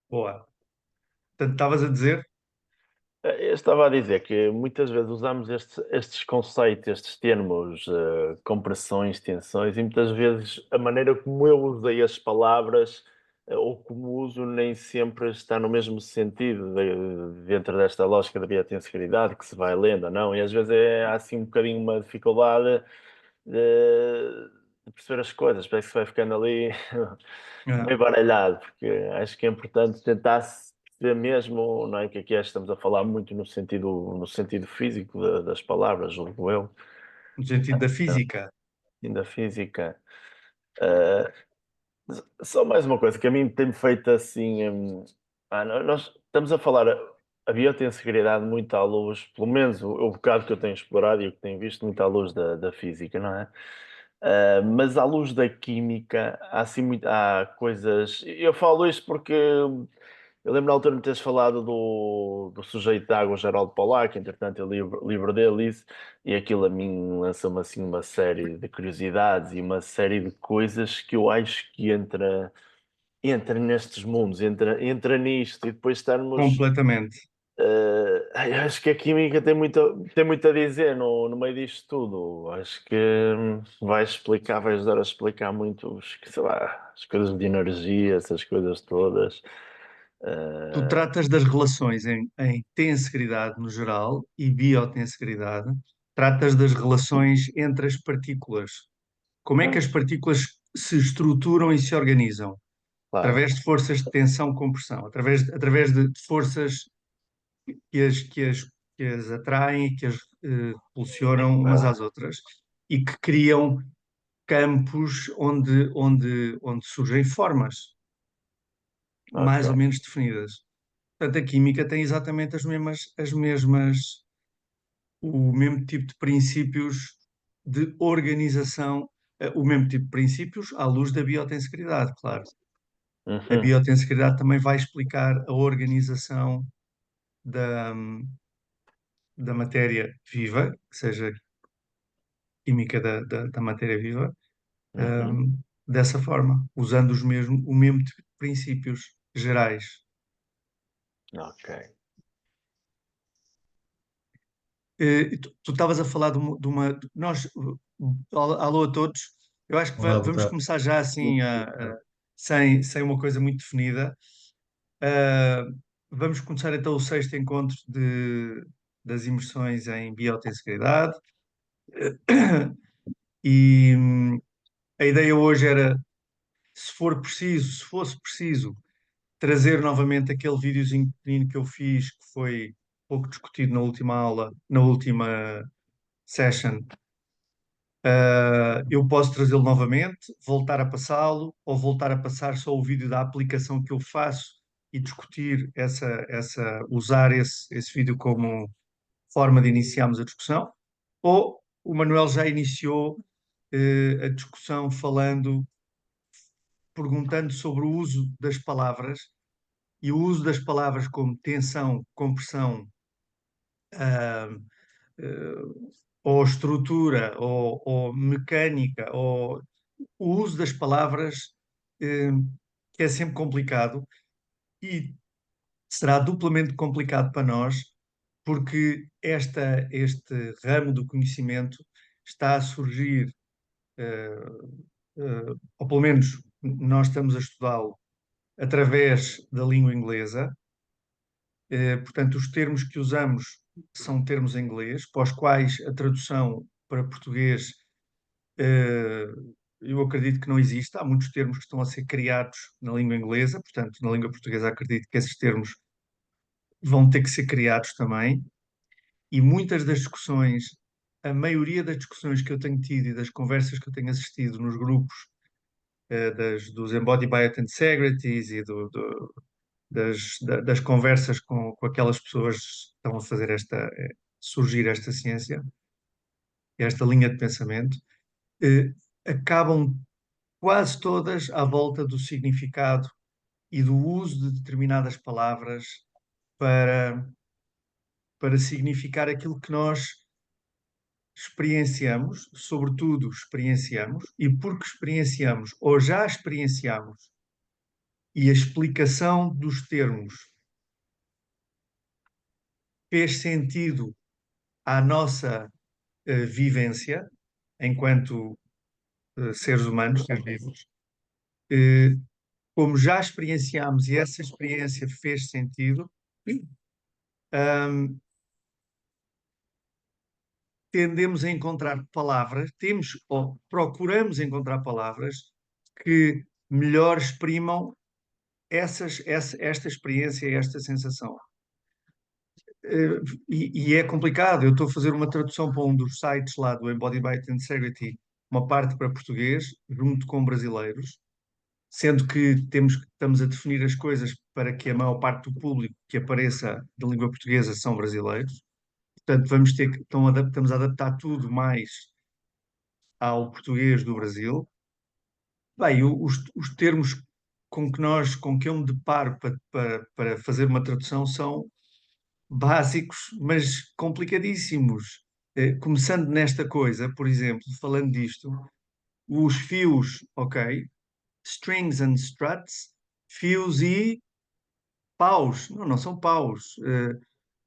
Boa. Portanto, estavas a dizer? Eu estava a dizer que muitas vezes usamos estes conceitos, estes termos, compressões, tensões, e muitas vezes a maneira como eu usei as palavras, ou como uso, nem sempre está no mesmo sentido dentro desta lógica da biotensegridade que se vai lendo, não? E às vezes há assim um bocadinho uma dificuldade de perceber as coisas, parece que se vai ficando ali Ah, meio baralhado, porque acho que é importante tentar se perceber mesmo, não é, que aqui estamos a falar muito no sentido físico das palavras, julgo eu, no sentido da física. e da física. Ah, Só mais uma coisa que a mim tem-me feito assim, nós estamos a falar a biotensegridade muito à luz, pelo menos o bocado que eu tenho explorado e o que tenho visto muito à luz da física, não é? Mas à luz da química, há assim há coisas. Eu falo isto porque eu lembro na altura de me teres falado do sujeito de água, Geraldo Polac, entretanto eu livro dele isso, e aquilo a mim lança-me assim uma série de curiosidades e uma série de coisas que eu acho que entra nestes mundos, entra nisto, e depois estarmos. Completamente. Acho que a química tem muito a dizer no meio disto tudo. Acho que vai ajudar a explicar muito, sei lá, as coisas de energia, essas coisas todas. Tu Eh, tratas das relações em tensegridade no geral e biotensegridade. Tratas das relações entre as partículas. Como é que as Pois, partículas se estruturam e se organizam? claro. Através de forças de tensão-compressão, através de forças que as atraem e que as pulsionam umas às outras e que criam campos onde surgem formas Ok. mais ou menos definidas. Portanto, a química tem exatamente o mesmo tipo de princípios de organização, o mesmo tipo de princípios à luz da biotensegridade, claro. A Uhum. biotensegridade também vai explicar a organização da, da matéria viva, que seja química da matéria viva, Uhum. dessa forma, usando o mesmo tipo de princípios gerais. Ok. Tu estavas a falar nós, alô a todos, eu acho que Olá, boa vamos tarde. começar já assim, sem uma coisa muito definida. Ah, Vamos começar então o sexto encontro das imersões em biotensegridade. E a ideia hoje era, se fosse preciso, trazer novamente aquele videozinho pequenino que eu fiz, que foi pouco discutido na última aula, na última session. Eu posso trazê-lo novamente, voltar a passá-lo, ou voltar a passar só o vídeo da aplicação que eu faço e discutir usar esse vídeo como forma de iniciarmos a discussão. Ou o Manuel já iniciou a discussão perguntando sobre o uso das palavras e o uso das palavras como tensão, compressão, ah, eh, ou estrutura, ou mecânica, ou o uso das palavras, eh, que é sempre complicado e será duplamente complicado para nós, porque este ramo do conhecimento está a surgir, eh, ou pelo menos nós estamos a estudá-lo através da língua inglesa. Portanto, os termos que usamos são termos em inglês, para os quais a tradução para português, eh, eu acredito que não existe. Há muitos termos que estão a ser criados na língua inglesa, portanto, na língua portuguesa acredito que esses termos vão ter que ser criados também. E muitas das discussões, a maioria das discussões que eu tenho tido e das conversas que eu tenho assistido nos grupos, dos Embodied Biotensegrities e das conversas com aquelas pessoas que estão a fazer surgir esta ciência, esta linha de pensamento, eh, acabam quase todas à volta do significado e do uso de determinadas palavras para, para significar aquilo que nós experienciamos, sobretudo experienciamos, e porque experienciamos ou já experienciamos e a explicação dos termos fez sentido à nossa vivência enquanto seres humanos, seres vivos, eh, como já experienciámos e essa experiência fez sentido, ahm, tendemos a encontrar palavras, temos ou procuramos encontrar palavras que melhor exprimam esta experiência e esta sensação. E é complicado. Eu estou a fazer uma tradução para um dos sites lá do Embodied Integrity, uma parte para português, junto com brasileiros, sendo que estamos a definir as coisas para que a maior parte do público que apareça da língua portuguesa são brasileiros. Portanto, vamos ter que, estamos a adaptar tudo mais ao português do Brasil. Bem, os termos com que eu me deparo para fazer uma tradução são básicos, mas complicadíssimos. Começando nesta coisa, por exemplo, falando disto, os fios, ok, strings and struts, fios e paus, não, não são paus,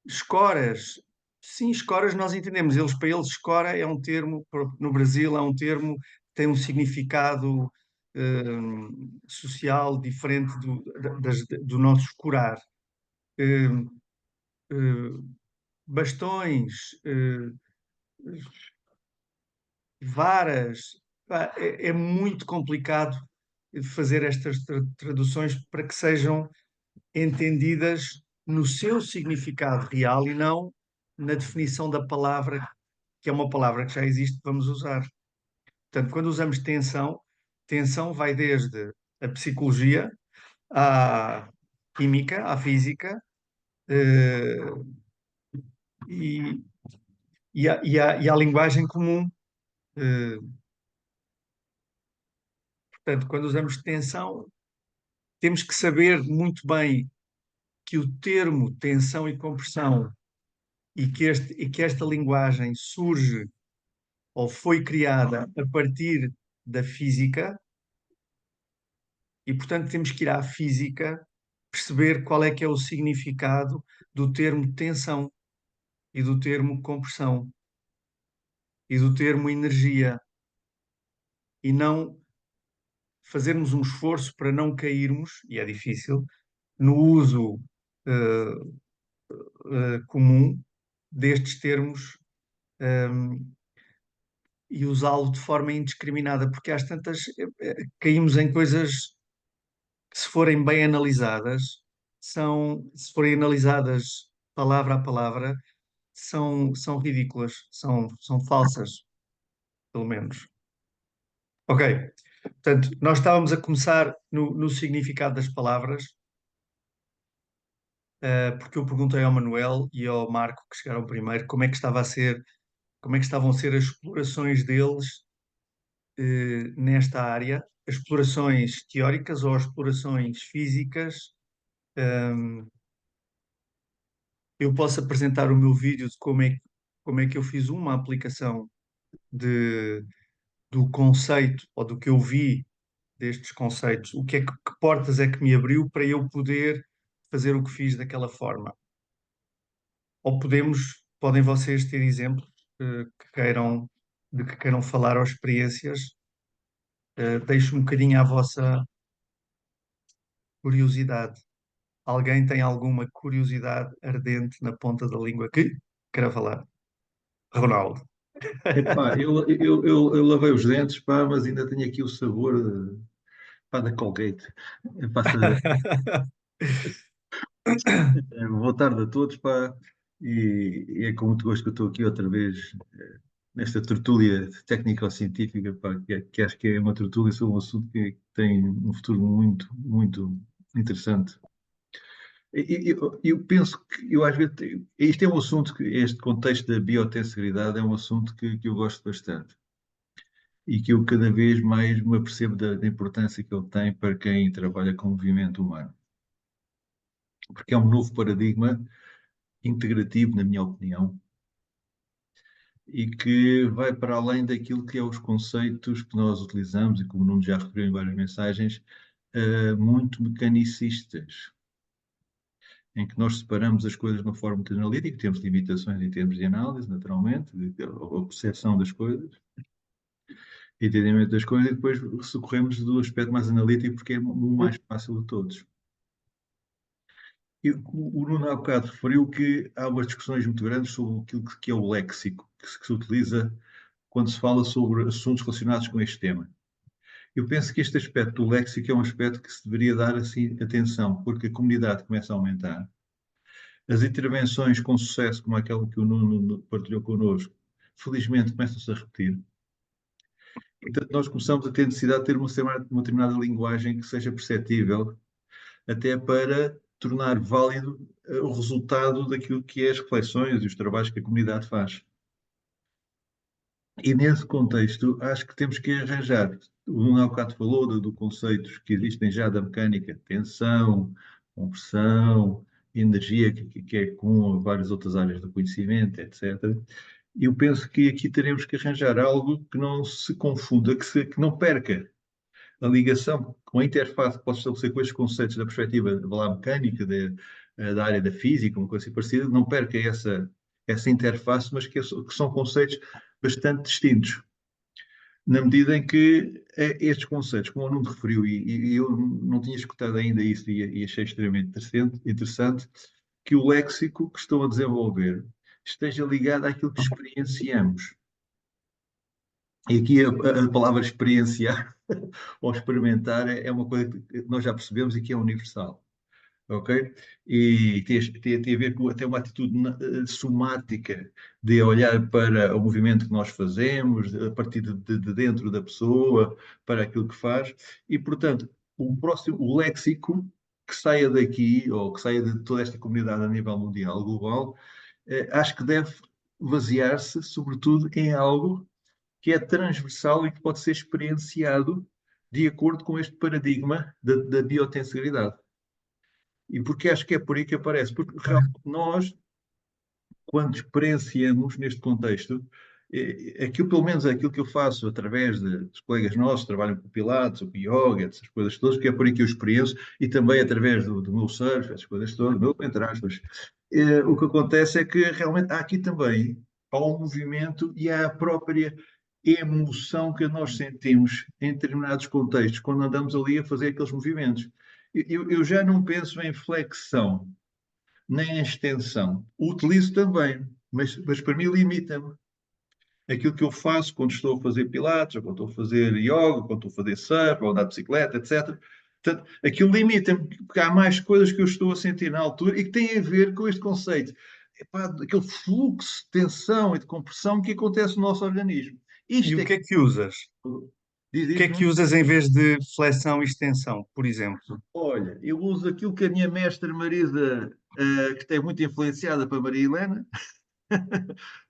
escoras, sim, escoras nós entendemos, para eles escora é um termo, no Brasil é um termo que tem um significado social diferente do nosso escorar. Eh, eh, Bastões, varas, pá, é muito complicado fazer estas traduções para que sejam entendidas no seu significado real e não na definição da palavra, que é uma palavra que já existe, que vamos usar. Portanto, quando usamos tensão, tensão vai desde a psicologia à química, à física, eh, e, e à linguagem comum. Eh, Portanto, quando usamos tensão, temos que saber muito bem que o termo tensão e compressão e que esta linguagem surge ou foi criada a partir da física e, portanto, temos que ir à física perceber qual é que é o significado do termo tensão e do termo compressão e do termo energia e não fazermos um esforço para não cairmos, e é difícil, no uso eh, comum destes termos e usá-lo de forma indiscriminada, porque às tantas caímos em coisas que, se forem bem analisadas, se forem analisadas palavra a palavra, são ridículas, são falsas, pelo menos. Ok, portanto, nós estávamos a começar no significado das palavras, porque eu perguntei ao Manuel e ao Marco, que chegaram primeiro, como é que estavam a ser as explorações deles nesta área, explorações teóricas ou explorações físicas. Um, eu posso apresentar o meu vídeo de como é que eu fiz uma aplicação de, do conceito ou do que eu vi destes conceitos, o que é que portas é que me abriu para eu poder fazer o que fiz daquela forma. Ou podem vocês ter exemplos de que queiram falar ou experiências. Deixo um bocadinho à vossa curiosidade. Alguém tem alguma curiosidade ardente na ponta da língua que queira falar? Ronaldo. Epá, eu lavei os dentes, pá, mas ainda tenho aqui o sabor pá, da Colgate. Passa, boa tarde a todos, pá, e é com muito gosto que eu estou aqui outra vez nesta tertúlia técnico-científica, pá, que acho que é uma tertúlia sobre um assunto que tem um futuro muito, muito interessante. Eu penso que eu às vezes isto é um assunto que este contexto da biotesseridade é um assunto que eu gosto bastante e que eu cada vez mais me apercebo da importância que ele tem para quem trabalha com o movimento humano. Porque é um novo paradigma integrativo, na minha opinião, e que vai para além daquilo que é os conceitos que nós utilizamos, e como o Nuno já referiu em várias mensagens, muito mecanicistas, em que nós separamos as coisas de uma forma muito analítica, temos limitações em termos de análise, naturalmente, a percepção das coisas, entendimento das coisas, e depois socorremos do aspecto mais analítico, porque é o mais fácil de todos. E o Nuno há bocado referiu que há umas discussões muito grandes sobre aquilo que é o léxico, que se utiliza quando se fala sobre assuntos relacionados com este tema. Eu penso que este aspecto do léxico é um aspecto que se deveria dar assim atenção, porque a comunidade começa a aumentar. As intervenções com sucesso, como aquela que o Nuno partilhou connosco, felizmente começam-se a repetir. Portanto, nós começamos a ter necessidade de ter uma determinada linguagem que seja perceptível, até para tornar válido o resultado daquilo que é as reflexões e os trabalhos que a comunidade faz. E nesse contexto, acho que temos que arranjar. O Nuno há bocado falou do conceitos que existem já da mecânica, tensão, compressão, energia, que é comum a várias outras áreas do conhecimento, etc. E eu penso que aqui teremos que arranjar algo que não se confunda, que não perca a ligação com a interface que posso estabelecer com estes conceitos da perspectiva da mecânica, da área da física, uma coisa assim parecida, não perca essa interface, mas que são conceitos bastante distintos. Na medida em que estes conceitos, como o Nuno referiu, e eu não tinha escutado ainda isso e achei extremamente interessante, que o léxico que estão a desenvolver esteja ligado àquilo que experienciamos. E aqui a palavra experienciar ou experimentar é uma coisa que nós já percebemos e que é universal. Ok? E tem a ver com até uma atitude somática de olhar para o movimento que nós fazemos, a partir de dentro da pessoa, para aquilo que faz. E, portanto, o léxico que saia daqui, ou que saia de toda esta comunidade a nível mundial, global, acho que deve basear-se, sobretudo, em algo que é transversal e que pode ser experienciado de acordo com este paradigma da biotensegridade. E porque acho que é por aí que aparece. Porque realmente nós, quando experienciamos neste contexto, aquilo, pelo menos é aquilo que eu faço através dos colegas nossos que trabalham com Pilates, o Yoga, essas coisas todas, que é por aí que eu experiencio, e também através do meu surf, essas coisas todas, meu, entre aspas. O que acontece é que realmente há aqui também há um movimento e há a própria emoção que nós sentimos em determinados contextos, quando andamos ali a fazer aqueles movimentos. Eu já não penso em flexão, nem em extensão. O utilizo também, mas para mim limita-me. Aquilo que eu faço quando estou a fazer pilates, ou quando estou a fazer yoga, ou quando estou a fazer surf, ou andar de bicicleta, etc. Portanto, aquilo limita-me, porque há mais coisas que eu estou a sentir na altura e que têm a ver com este conceito. Epá, aquele fluxo de tensão e de compressão que acontece no nosso organismo. E Isto o é que é que usas? diz O que é isto, que não? usas em vez de flexão e extensão, por exemplo? Olha, eu uso aquilo que a minha mestra Marisa, que tem muito influenciada para Maria Helena,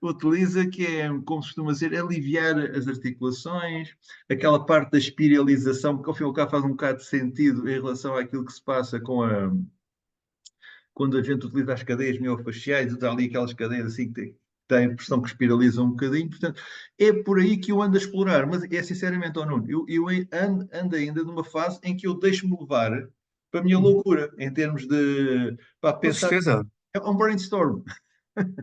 utiliza, que é, como se costuma dizer, aliviar as articulações, aquela parte da espiralização, que ao fim e ao cabo faz um bocado de sentido em relação àquilo que se passa quando a gente utiliza as cadeias miofasciais, usa ali aquelas cadeias assim que têm a impressão que espiralizam um bocadinho. Portanto, é por aí que eu ando a explorar, mas é sinceramente, oh Nuno, eu ando ainda numa fase em que eu deixo-me levar para a minha loucura, em termos de para Com pensar, certeza. é um brainstorm.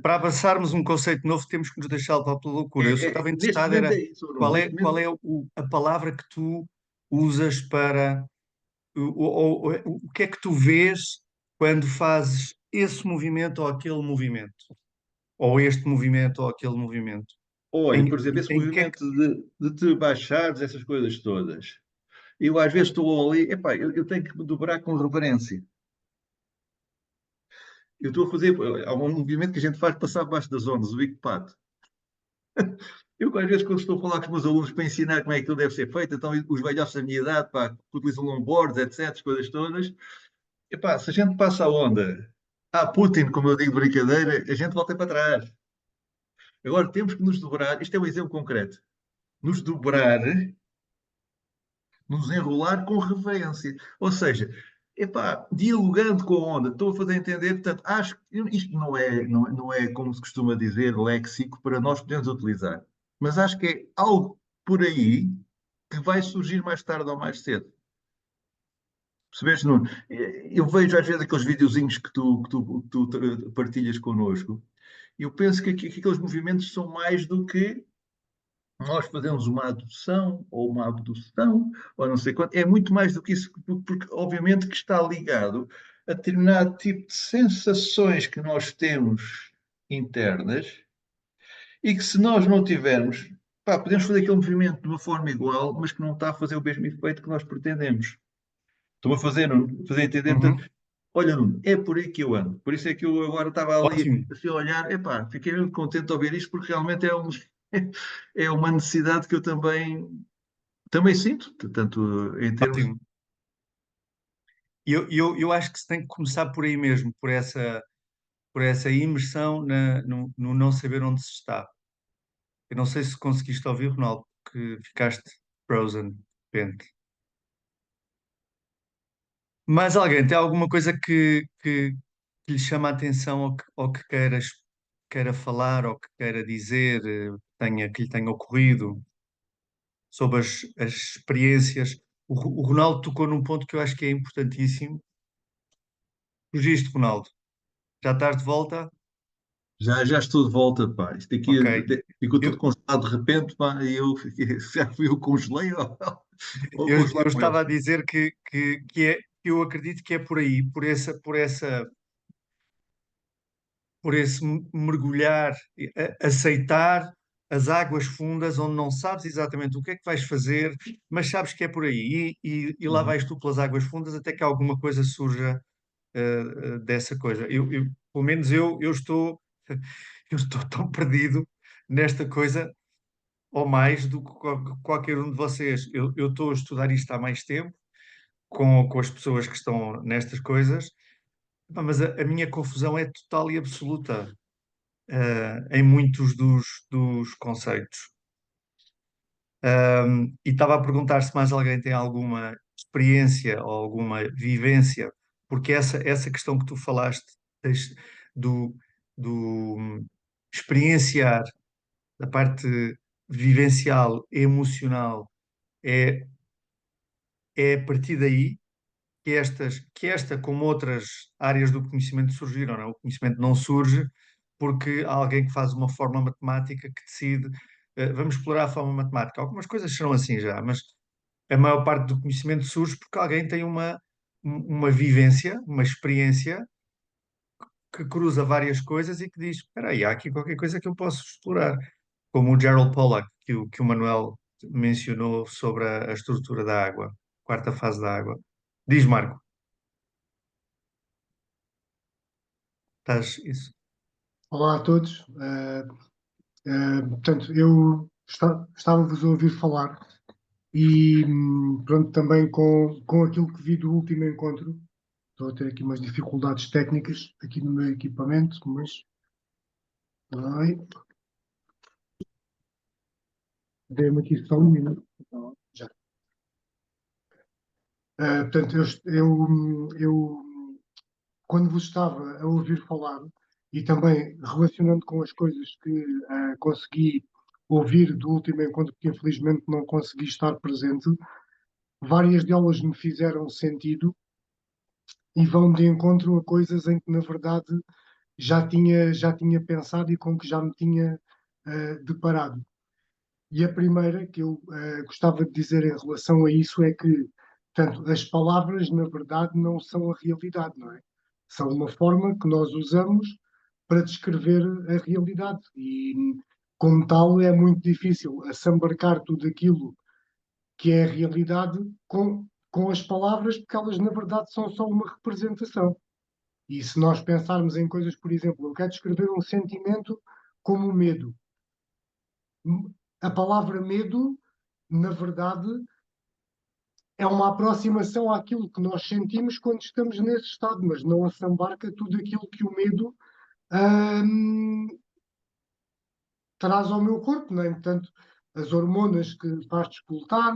Para avançarmos um conceito novo, temos que nos deixar levar pela loucura. Eu só estava Neste interessado, momento era é isso, oh Nuno, neste qual momento. é a palavra que tu usas para. O que é que tu vês quando fazes esse movimento ou aquele movimento? Ou este movimento ou aquele movimento? Olha, por Em, exemplo, esse em que é que. movimento de te baixares, essas coisas todas. Eu às vezes estou ali, epá, eu tenho que me dobrar com reverência. Eu estou a fazer, há um movimento que a gente faz passar abaixo das ondas, o Big Pato. Eu às vezes quando estou a falar com os meus alunos para ensinar como é que aquilo deve ser feito, então os velhotes da minha idade, pá, que utilizam longboards, etc, as coisas todas, epá, se a gente passa a onda a Putin, como eu digo, brincadeira, a gente volta para trás. Agora temos que nos dobrar, isto é um exemplo concreto, nos dobrar, nos enrolar com reverência. Ou seja, epá, dialogando com a onda, estou a fazer entender, portanto, acho que isto não é como se costuma dizer, léxico para nós podermos utilizar. Mas acho que é algo por aí que vai surgir mais tarde ou mais cedo. Percebeste, Nuno? Eu vejo às vezes aqueles videozinhos que tu partilhas connosco, e eu penso que aqueles movimentos são mais do que nós fazemos uma adoção ou uma abdução, ou não sei quanto. É muito mais do que isso, porque obviamente que está ligado a determinado tipo de sensações que nós temos internas e que se nós não tivermos, pá, podemos fazer aquele movimento de uma forma igual, mas que não está a fazer o mesmo efeito que nós pretendemos. Estou a fazer, não? Fazer entender. Uhum. Portanto, olha, Nuno, é por aí que eu ando. Por isso é que eu agora estava ali Ótimo. assim a olhar, epá, fiquei muito contente de ouvir isto, porque realmente é uma necessidade que eu também sinto, tanto em termos. Ótimo. Eu acho que se tem que começar por aí mesmo, por essa imersão no não saber onde se está. Eu não sei se conseguiste ouvir, Ronaldo, que ficaste frozen, de repente. Mas alguém tem alguma coisa que lhe chama a atenção ou que queira falar ou que queira dizer, que lhe tenha ocorrido sobre as experiências? O Ronaldo tocou num ponto que eu acho que é importantíssimo. Fugiste, Ronaldo. Já estás de volta? Já estou de volta, pá. Isto aqui Ok. ficou tudo Eu, congelado de repente, pá, e eu fiquei, já fui eu congelei ou eu congelaram eles. estava a dizer que eu acredito que é por aí, por esse mergulhar, aceitar as águas fundas, onde não sabes exatamente o que é que vais fazer, mas sabes que é por aí. E lá Uhum. vais tu pelas águas fundas até que alguma coisa surja dessa coisa. Pelo menos eu estou, eu estou tão perdido nesta coisa, ou mais, do que qualquer um de vocês. Eu estou a estudar isto há mais tempo, com as pessoas que estão nestas coisas, pá, mas a minha confusão é total e absoluta em muitos dos conceitos. E estava a perguntar se mais alguém tem alguma experiência ou alguma vivência, porque essa questão que tu falaste des- do, do experienciar, da parte vivencial, emocional, é, é a partir daí que esta, como outras áreas do conhecimento, surgiram, não é? O conhecimento não surge porque há alguém que faz uma forma matemática que decide, vamos explorar a forma matemática. Algumas coisas serão assim já, mas a maior parte do conhecimento surge porque alguém tem uma vivência, uma experiência que cruza várias coisas e que diz, espera aí, há aqui qualquer coisa que eu posso explorar. Como o Gerald Pollack, que o Manuel mencionou sobre a estrutura da água, quarta fase da água. Diz, Marco. Estás isso? Olá a todos. Portanto, eu estava-vos a ouvir falar e pronto, também com aquilo que vi do último encontro. Estou a ter aqui umas dificuldades técnicas aqui no meu equipamento, mas ai, dê-me aqui só um minuto. Então, já. Portanto, eu quando vos estava a ouvir falar e também relacionando com as coisas que consegui ouvir do último encontro, que infelizmente não consegui estar presente, várias delas me fizeram sentido e vão de encontro a coisas em que, na verdade, já tinha pensado e com que já me tinha deparado. E a primeira que eu gostava de dizer em relação a isso é que, portanto, as palavras, na verdade, não são a realidade, não é? São uma forma que nós usamos para descrever a realidade. E, como tal, é muito difícil assambarcar tudo aquilo que é a realidade com as palavras, porque elas, na verdade, são só uma representação. E se nós pensarmos em coisas, por exemplo, eu quero descrever um sentimento como o medo. A palavra medo, na verdade, é uma aproximação àquilo que nós sentimos quando estamos nesse estado, mas não assambarca tudo aquilo que o medo hum, traz ao meu corpo, não é? Portanto, as hormonas que faz despoltar,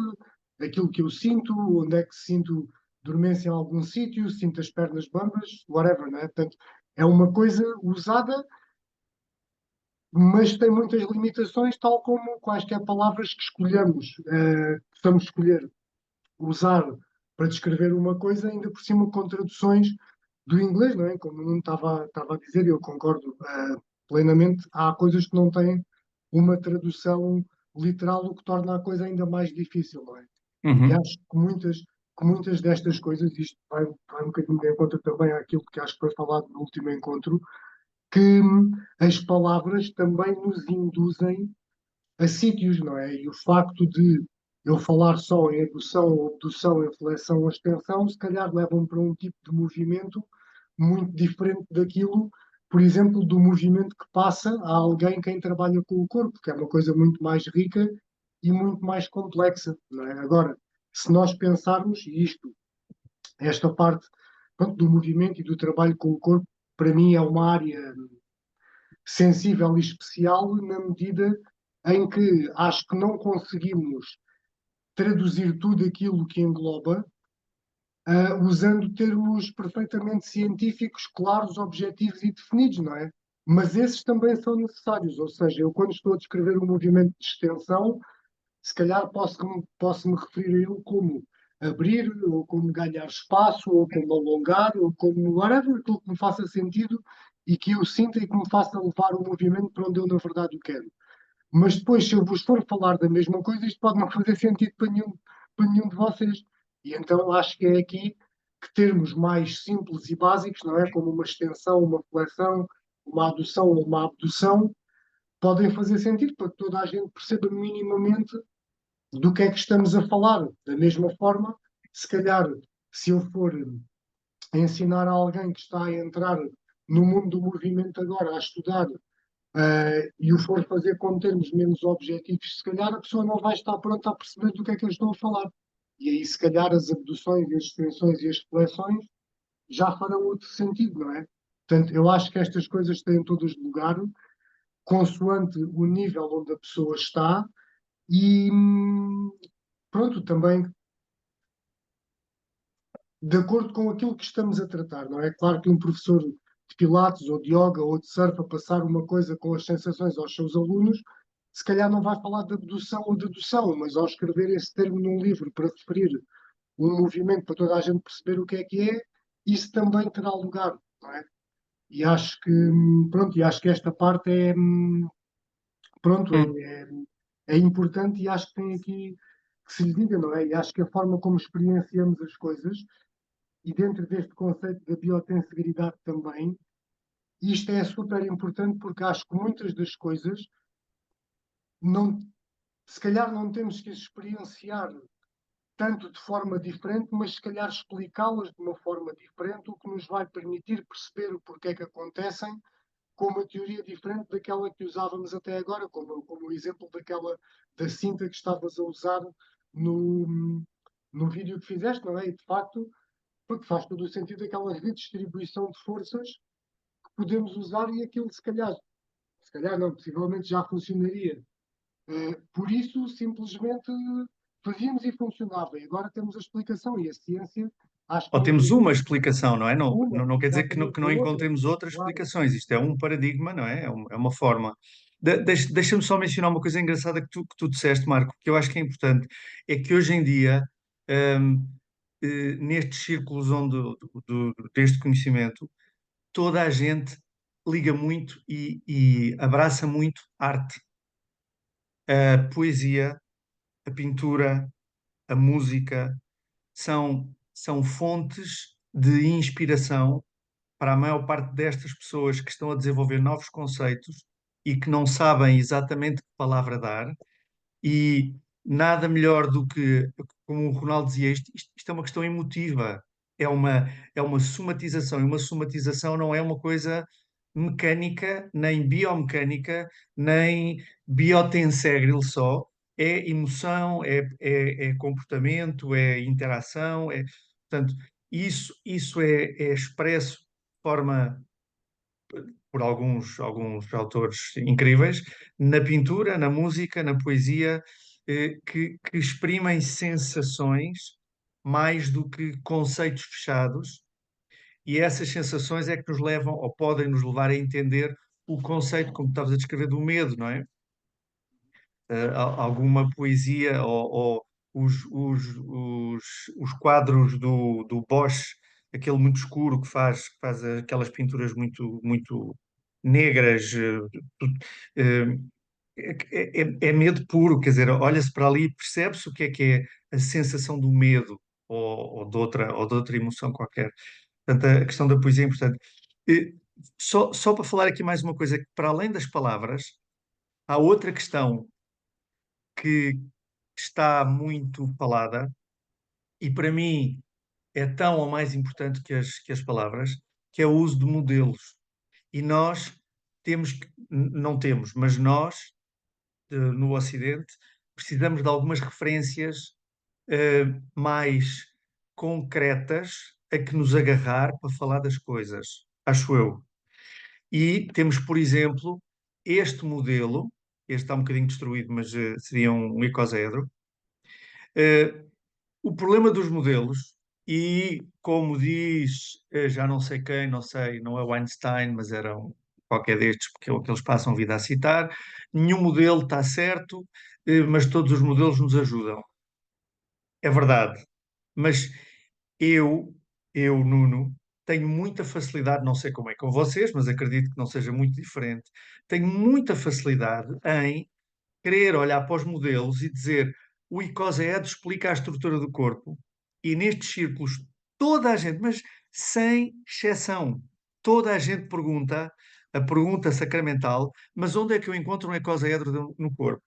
aquilo que eu sinto, onde é que sinto dormência em algum sítio, sinto as pernas bambas, whatever, não é? Portanto, é uma coisa usada, mas tem muitas limitações, tal como quaisquer palavras que escolhamos, possamos escolher usar para descrever uma coisa, ainda por cima com traduções do inglês, não é? Como não estava a dizer, eu concordo plenamente, há coisas que não têm uma tradução literal, o que torna a coisa ainda mais difícil, não é? E Uhum. acho que muitas destas coisas, isto vai um bocadinho de encontro também àquilo que acho que foi falado no último encontro, que as palavras também nos induzem a sítios, não é? E o facto de eu falar só em adução, obdução, inflexão ou extensão, se calhar levam para um tipo de movimento muito diferente daquilo, por exemplo, do movimento que passa a alguém quem trabalha com o corpo, que é uma coisa muito mais rica e muito mais complexa, não é? Agora, se nós pensarmos, e esta parte, pronto, do movimento e do trabalho com o corpo, para mim é uma área sensível e especial na medida em que acho que não conseguimos traduzir tudo aquilo que engloba, usando termos perfeitamente científicos, claros, objetivos e definidos, não é? Mas esses também são necessários, ou seja, eu quando estou a descrever um movimento de extensão, se calhar posso me referir a ele como abrir, ou como ganhar espaço, ou como alongar, ou como whatever, aquilo que me faça sentido e que eu sinta e que me faça levar o movimento para onde eu na verdade o quero. Mas depois, se eu vos for falar da mesma coisa, isto pode não fazer sentido para nenhum de vocês. E então acho que é aqui que termos mais simples e básicos, não é? Como uma extensão, uma flexão, uma adução ou uma abdução, podem fazer sentido para que toda a gente perceba minimamente do que é que estamos a falar. Da mesma forma, se calhar, se eu for ensinar a alguém que está a entrar no mundo do movimento agora, a estudar, e o for fazer com termos menos objetivos, se calhar a pessoa não vai estar pronta a perceber do que é que eu estou a falar. E aí, se calhar, as abduções, as extensões e as flexões já farão outro sentido, não é? Portanto, eu acho que estas coisas têm todas lugar, consoante o nível onde a pessoa está, e pronto, também de acordo com aquilo que estamos a tratar, não é? Claro que um professor de Pilates ou de Yoga ou de surf a passar uma coisa com as sensações aos seus alunos, se calhar não vai falar de abdução ou de adução, mas ao escrever esse termo num livro para referir um movimento para toda a gente perceber o que é, isso também terá lugar, não é? E acho que, pronto, e acho que esta parte pronto, Hum. é importante e acho que tem aqui que se lhe diga, não é? E acho que a forma como experienciamos as coisas e dentro deste conceito da biotensegridade também, isto é super importante porque acho que muitas das coisas não, se calhar não temos que as experienciar tanto de forma diferente, mas se calhar explicá-las de uma forma diferente, o que nos vai permitir perceber o porquê que acontecem com uma teoria diferente daquela que usávamos até agora, como o exemplo da cinta que estavas a usar no, no vídeo que fizeste, não é? E de facto, porque faz todo o sentido aquela redistribuição de forças que podemos usar e aquilo se calhar não, possivelmente já funcionaria. Por isso, simplesmente fazíamos e funcionava. E agora temos a explicação e a ciência, acho que Ou não temos uma permite explicação, não é? Não, uma, não quer dizer que exatamente a não outra. encontremos outras Claro. explicações. Isto é um paradigma, não é? É uma forma. Deixa-me só mencionar uma coisa engraçada que tu disseste, Marco, que eu acho que é importante. É que hoje em dia, hum, nestes círculos deste conhecimento, toda a gente liga muito e abraça muito arte, a poesia, a pintura, a música. São fontes de inspiração para a maior parte destas pessoas que estão a desenvolver novos conceitos e que não sabem exatamente que palavra dar, e nada melhor do que, como o Ronaldo dizia, isto é uma questão emotiva, é uma, é uma somatização, e uma somatização não é uma coisa mecânica, nem biomecânica, nem biotensegril só, é emoção, é comportamento, é interação, portanto, isso é expresso de forma por alguns autores incríveis, na pintura, na música, na poesia, que exprimem sensações mais do que conceitos fechados, e essas sensações é que nos levam, ou podem nos levar a entender o conceito, como estavas a descrever, do medo, não é? Alguma poesia os quadros do Bosch, aquele muito escuro que faz aquelas pinturas muito negras, eh, é medo puro, quer dizer, olha-se para ali e percebe-se o que é a sensação do medo ou de outra emoção qualquer. Portanto, a questão da poesia é importante. Eh, só para falar aqui mais uma coisa, que para além das palavras, há outra questão que está muito falada e para mim é tão ou mais importante que as palavras, que é o uso de modelos. E nós temos, não temos, mas nós, no Ocidente, precisamos de algumas referências mais concretas a que nos agarrar para falar das coisas, acho eu. E temos, por exemplo, este modelo, este está um bocadinho destruído, mas seria um icosaedro. Eh, o problema dos modelos, e como diz, já não sei quem, não sei, não é o Einstein, mas era qualquer destes, porque é o que eles passam a vida a citar, nenhum modelo está certo, mas todos os modelos nos ajudam. É verdade. Mas eu, Nuno, tenho muita facilidade, não sei como é com vocês, mas acredito que não seja muito diferente. Tenho muita facilidade em querer olhar para os modelos e dizer o icosaedro explica a estrutura do corpo. E nestes círculos, toda a gente, mas sem exceção, toda a gente pergunta, a pergunta sacramental, mas onde é que eu encontro um icosaedro no corpo?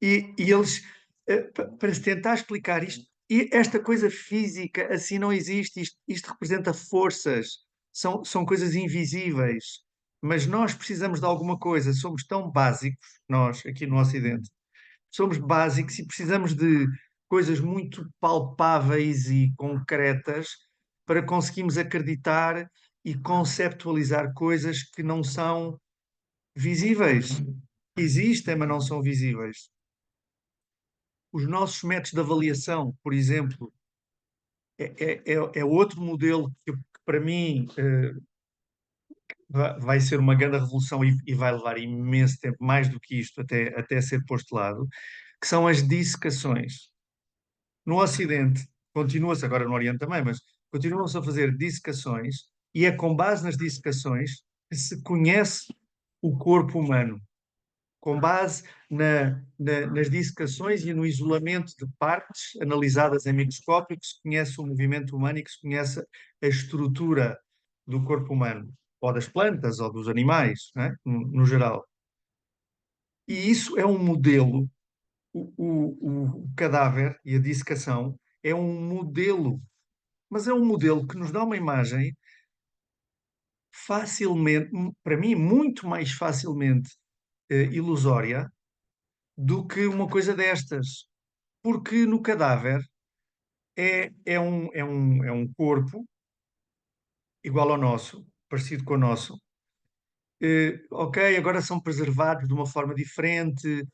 E eles, para se tentar explicar isto, e esta coisa física assim não existe, isto representa forças, são coisas invisíveis, mas nós precisamos de alguma coisa, somos tão básicos, nós aqui no Ocidente, somos básicos e precisamos de coisas muito palpáveis e concretas para conseguirmos acreditar e conceptualizar coisas que não são visíveis. Existem, mas não são visíveis. Os nossos métodos de avaliação, por exemplo, é outro modelo que para mim vai ser uma grande revolução e vai levar imenso tempo, mais do que isto, até ser posto de lado, que são as dissecações. No Ocidente, continua-se, agora no Oriente também, mas continuam-se a fazer dissecações e é com base nas dissecações que se conhece o corpo humano. Com base nas dissecações e no isolamento de partes analisadas em microscópio, que se conhece o movimento humano e que se conhece a estrutura do corpo humano, ou das plantas, ou dos animais, né? No geral. E isso é um modelo, o cadáver e a dissecação é um modelo, mas é um modelo que nos dá uma imagem facilmente, para mim, muito mais facilmente ilusória do que uma coisa destas. Porque no cadáver é um corpo igual ao nosso, parecido com o nosso. Ok, agora são preservados de uma forma diferente,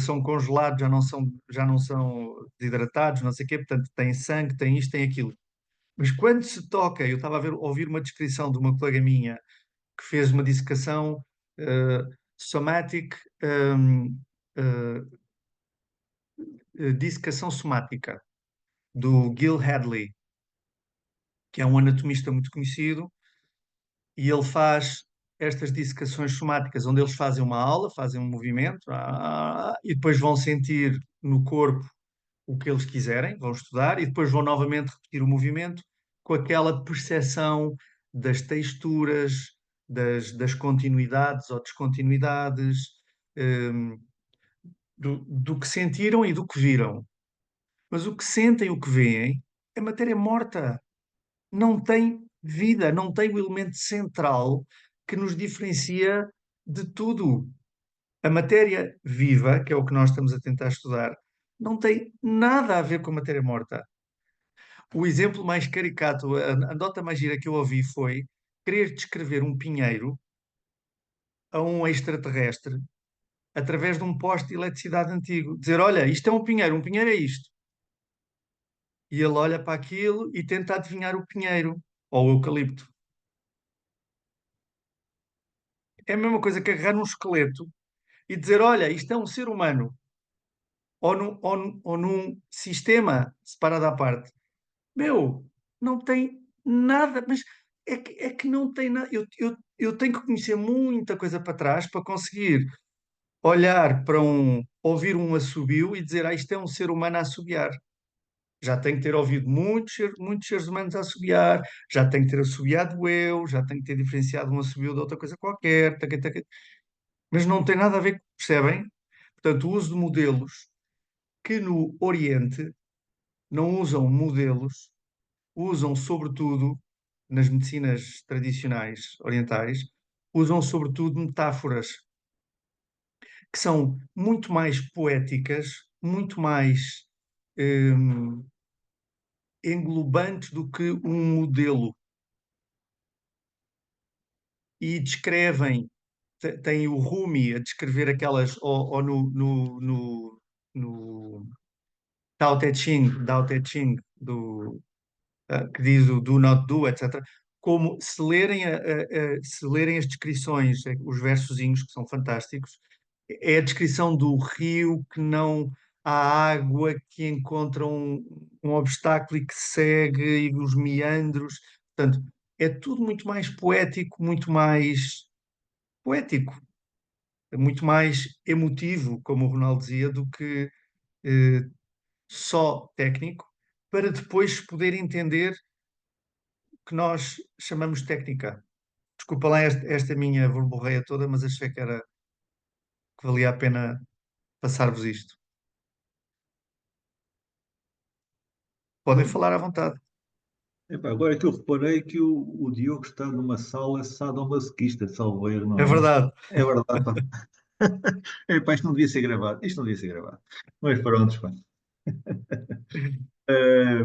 são congelados, já não são desidratados, não sei o quê, portanto tem sangue, tem isto, tem aquilo. Mas quando se toca, eu estava a ouvir uma descrição de uma colega minha que fez uma dissecação somatic, dissecação somática, do Gil Hadley, que é um anatomista muito conhecido, e ele faz estas dissecações somáticas, onde eles fazem uma aula, fazem um movimento, e depois vão sentir no corpo o que eles quiserem, vão estudar, e depois vão novamente repetir o movimento com aquela percepção das texturas, das continuidades ou descontinuidades, hum, do que sentiram e do que viram. Mas o que sentem, o que veem, é matéria morta. Não tem vida, não tem o elemento central que nos diferencia de tudo. A matéria viva, que é o que nós estamos a tentar estudar, não tem nada a ver com a matéria morta. O exemplo mais caricato, a anedota mais gira que eu ouvi foi querer descrever um pinheiro a um extraterrestre através de um poste de eletricidade antigo. Dizer, olha, isto é um pinheiro é isto. E ele olha para aquilo e tenta adivinhar o pinheiro ou o eucalipto. É a mesma coisa que agarrar num esqueleto e dizer: olha, isto é um ser humano. ou num sistema separado à parte. Meu, não tem nada, mas é que não tem nada. Eu tenho que conhecer muita coisa para trás para conseguir olhar para ouvir um assobio e dizer, isto é um ser humano a assobiar. Já tenho que ter ouvido muitos seres humanos a assobiar, já tenho que ter assobiado eu, já tenho que ter diferenciado um assobio de outra coisa qualquer, mas não tem nada a ver, percebem? Portanto, o uso de modelos que no Oriente não usam modelos, usam sobretudo, nas medicinas tradicionais orientais, usam sobretudo metáforas que são muito mais poéticas, muito mais hum, englobantes do que um modelo e descrevem, tem o Rumi a descrever aquelas, ou no Tao Te Ching que diz o do not do, etc., como se lerem, se lerem as descrições, os versozinhos que são fantásticos, é a descrição do rio que não há água, que encontra um obstáculo e que segue, e os meandros. Portanto, é tudo muito mais poético, muito mais emotivo, como o Ronaldo dizia, do que eh, só técnico, para depois poder entender o que nós chamamos de técnica. Desculpa lá esta minha verborreia toda, mas achei que valia a pena passar-vos isto. Podem falar à vontade. Epá, agora que eu reparei que o Diogo está numa sala sadomasoquista, salvo erro, É não é? verdade. É verdade, pá. Epá, isto não devia ser gravado, isto não devia ser gravado. Mas pronto, pá. Eh,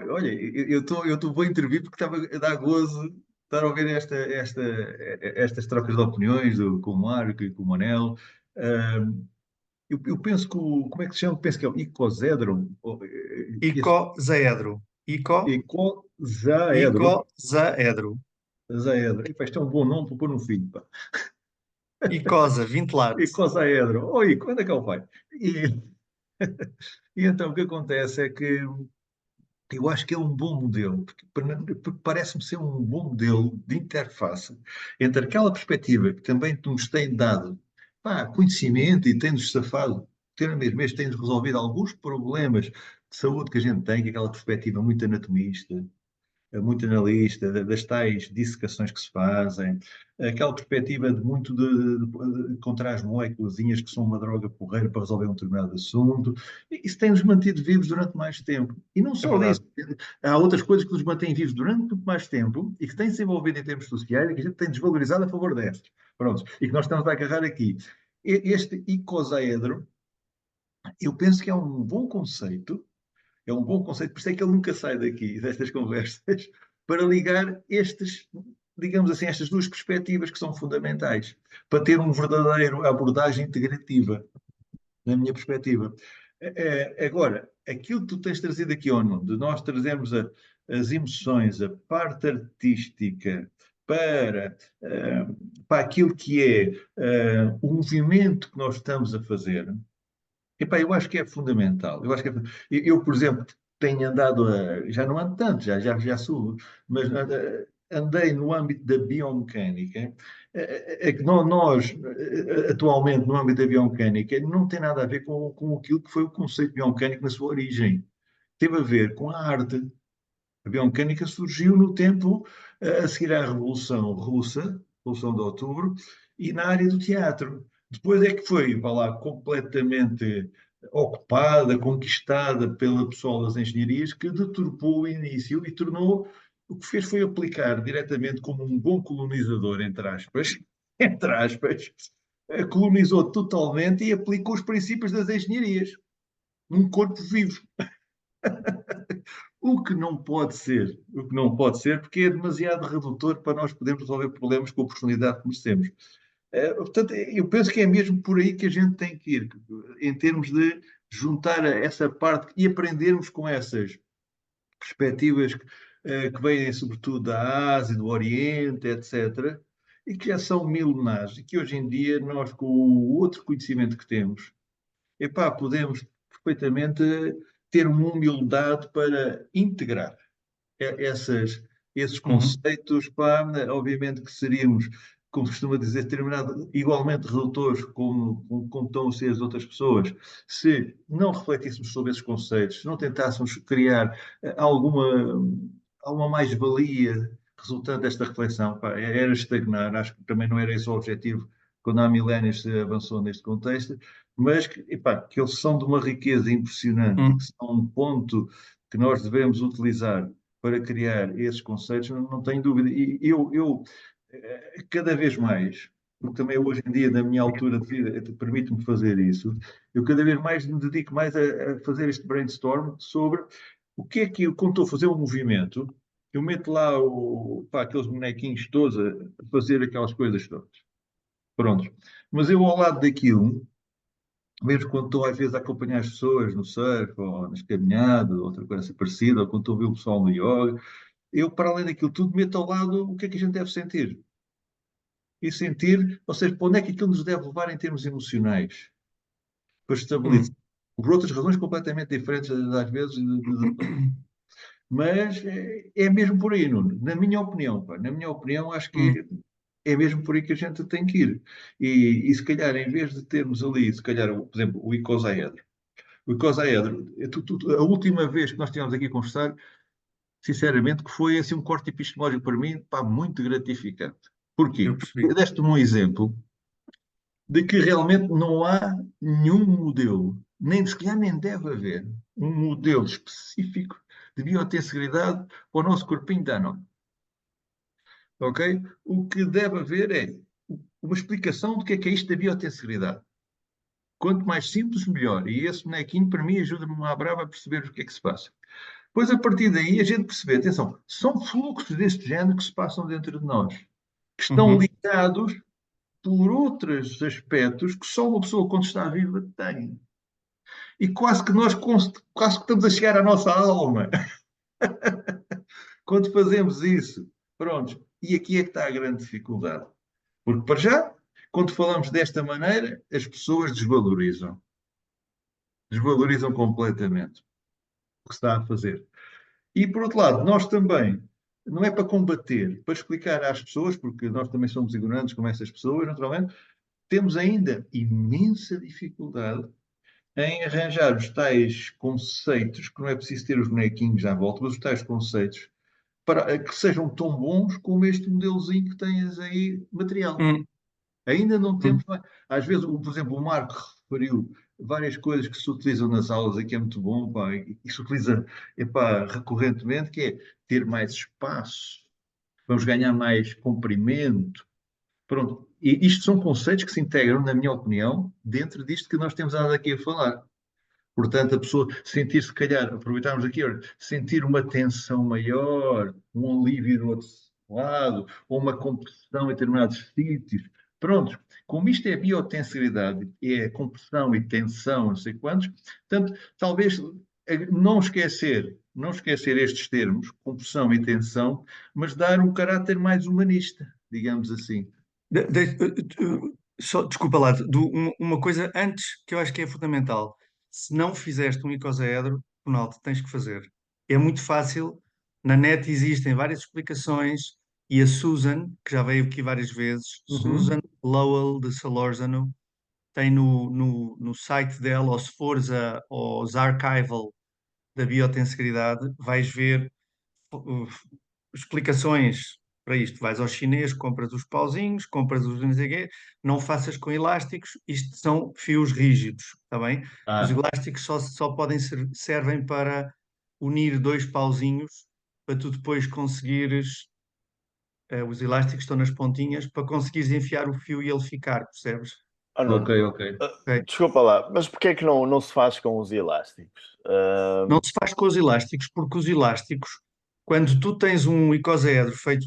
olha, vou intervir porque estava a dar gozo estar a ouvir estas trocas de opiniões com o Marco e com o Manel. Eh, eu penso que como é que se chama? Penso que é o icosedro. Icozaedro. Icosaedro. Icozaedro. Zaedro. Epá, isto é um bom nome para pôr no filho, pá. Icosa, 20 lares. Icosaedro. Oi, quando é que é o pai? E então o que acontece é que eu acho que é um bom modelo, porque parece-me ser um bom modelo de interface entre aquela perspectiva que também nos tem dado, pá, conhecimento e tem-nos safado, ter mesmo, este tem-nos resolvido alguns problemas de saúde que a gente tem, que é aquela perspectiva muito anatomista, muito analista, das tais dissecações que se fazem, aquela perspectiva de muito de encontrar as moléculazinhas que são uma droga porreira para resolver um determinado assunto. Isso tem-nos mantido vivos durante mais tempo. E não É só verdade. isso, há outras coisas que nos mantêm vivos durante muito mais tempo e que têm desenvolvido em termos sociais e que a gente tem desvalorizado a favor destas. Pronto. E que nós estamos a agarrar aqui. Este icosaedro, eu penso que é um bom conceito, por isso é que ele nunca sai daqui, destas conversas, para ligar digamos assim, estas duas perspectivas que são fundamentais, para ter uma verdadeira abordagem integrativa, na minha perspectiva. Agora, aquilo que tu tens trazido aqui, ONU, de nós trazermos as emoções, a parte artística, para aquilo que é o movimento que nós estamos a fazer. Epá, eu acho que é fundamental. Eu acho que por exemplo, tenho andado já não ando tanto, já subo, mas andei no âmbito da biomecânica. É que nós, atualmente, no âmbito da biomecânica, não tem nada a ver com aquilo que foi o conceito biomecânico na sua origem. Teve a ver com a arte. A biomecânica surgiu no tempo a seguir à Revolução Russa, Revolução de Outubro, e na área do teatro. Depois é que foi, vá lá, completamente ocupada, conquistada pela pessoal das engenharias, que deturpou o início e tornou, o que fez foi aplicar diretamente como um bom colonizador, entre aspas, entre aspas, colonizou totalmente e aplicou os princípios das engenharias num corpo vivo. O que não pode ser, porque é demasiado redutor para nós podermos resolver problemas com a profundidade que merecemos. Portanto, eu penso que é mesmo por aí que a gente tem que ir, em termos de juntar essa parte e aprendermos com essas perspectivas que vêm sobretudo da Ásia, do Oriente, etc., e que já são milenares, e que hoje em dia nós, com o outro conhecimento que temos, epá, podemos perfeitamente ter uma humildade para integrar esses Uhum. conceitos, pá, obviamente que seríamos, como se costuma dizer, terminado, igualmente redutores como estão a ser as outras pessoas, se não refletíssemos sobre esses conceitos, se não tentássemos criar alguma mais-valia resultante desta reflexão, pá, era estagnar, acho que também não era esse o objetivo quando há milénios se avançou neste contexto, mas que, epá, que eles são de uma riqueza impressionante e que Uhum. são um ponto que nós devemos utilizar para criar esses conceitos, não tenho dúvida. E cada vez mais, porque também hoje em dia, na minha altura de vida, permite-me fazer isso, eu cada vez mais me dedico mais a fazer este brainstorm sobre o que é que eu, quando estou a fazer um movimento, eu meto lá aqueles bonequinhos todos a fazer aquelas coisas todas. Pronto. Mas eu, ao lado daquilo, mesmo quando estou às vezes a acompanhar as pessoas no surf ou nas caminhadas, outra coisa assim parecida, ou quando estou a ver o pessoal no yoga, eu, para além daquilo tudo, meto ao lado o que é que a gente deve sentir. E sentir, ou seja, para onde é que aquilo nos deve levar em termos emocionais, para estabelecer. Uhum. Por outras razões completamente diferentes, às vezes, mas é mesmo por aí, Nuno. Na minha opinião, pá, na minha opinião, acho Uhum. que é mesmo por aí que a gente tem que ir. E se calhar, em vez de termos ali, se calhar, por exemplo, o icosaedro. O icosaedro, a última vez que nós estivemos aqui a conversar, sinceramente, que foi assim um corte epistemológico para mim, pá, muito gratificante. Eu Porquê? Porque percebi. deste-me um exemplo de que realmente não há nenhum modelo, nem se calhar nem deve haver, um modelo específico de biotesseguridade para o nosso corpinho da nós. Ok? O que deve haver é uma explicação do que é isto da biotesseguridade. Quanto mais simples, melhor. E esse bonequinho, para mim, ajuda-me uma brava a perceber o que é que se passa. Pois, a partir daí, a gente percebe, atenção, são fluxos deste género que se passam dentro de nós, que estão Uhum. ligados por outros aspectos que só uma pessoa, quando está viva, tem. E quase que nós quase que estamos a chegar à nossa alma quando fazemos isso. Pronto. E aqui é que está a grande dificuldade. Porque, para já, quando falamos desta maneira, as pessoas desvalorizam. Desvalorizam completamente o que se está a fazer. E, por outro lado, nós também, não é para combater, para explicar às pessoas, porque nós também somos ignorantes como essas pessoas, naturalmente, temos ainda imensa dificuldade em arranjar os tais conceitos, que não é preciso ter os bonequinhos à volta, mas os tais conceitos, para que sejam tão bons como este modelozinho que tens aí material. Uhum. Ainda não temos. Uhum. Às vezes, por exemplo, o Marco referiu várias coisas que se utilizam nas aulas e que é muito bom, pá, e se utiliza, epá, recorrentemente, que é ter mais espaço, vamos ganhar mais comprimento. Pronto. E isto são conceitos que se integram, na minha opinião, dentro disto que nós temos andado aqui a falar. Portanto, a pessoa sentir, se calhar, aproveitarmos aqui, olha, sentir uma tensão maior, um alívio no outro lado, ou uma compressão em determinados sítios. Pronto, como isto é biotensibilidade, é compressão e tensão, não sei quantos, portanto, talvez não esquecer estes termos, compressão e tensão, mas dar um caráter mais humanista, digamos assim. Desculpa lá, uma coisa antes que eu acho que é fundamental. Se não fizeste um icosaedro, Ronaldo, tens que fazer. É muito fácil. Na net existem várias explicações e a Susan, que já veio aqui várias vezes, Susan Uhum. Lowell de Solórzano, tem no site dela, ou se fores aos archival da biotenseguridade, vais ver uh, explicações para isto. Vais ao chinês, compras os pauzinhos, compras os não sei quê, não faças com elásticos, isto são fios rígidos, está bem? Os Ah, elásticos só podem servem para unir dois pauzinhos para tu depois conseguires, os elásticos estão nas pontinhas, para conseguires enfiar o fio e ele ficar, percebes? Oh, ok, Nuno, ok. Ok? desculpa lá, mas porquê é que não se faz com os elásticos? Não se faz com os elásticos, porque os elásticos, quando tu tens um icosaedro feito,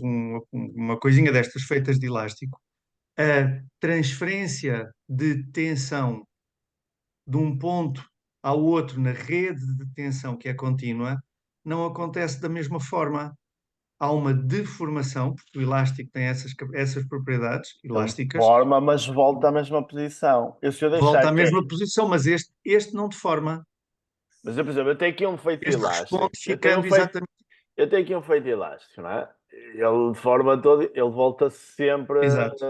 uma coisinha destas feitas de elástico, a transferência de tensão de um ponto ao outro na rede de tensão que é contínua não acontece da mesma forma. há uma deformação, porque o elástico tem essas propriedades Ele elásticas, deforma, mas volta à mesma posição. Se eu deixar volta à aqui, mesma posição, mas este não deforma. mas eu, por exemplo, eu tenho aqui um feito Este responde elástico. ficando exatamente. Eu tenho aqui um feito elástico, não é? Ele deforma todo, ele volta sempre. Exato.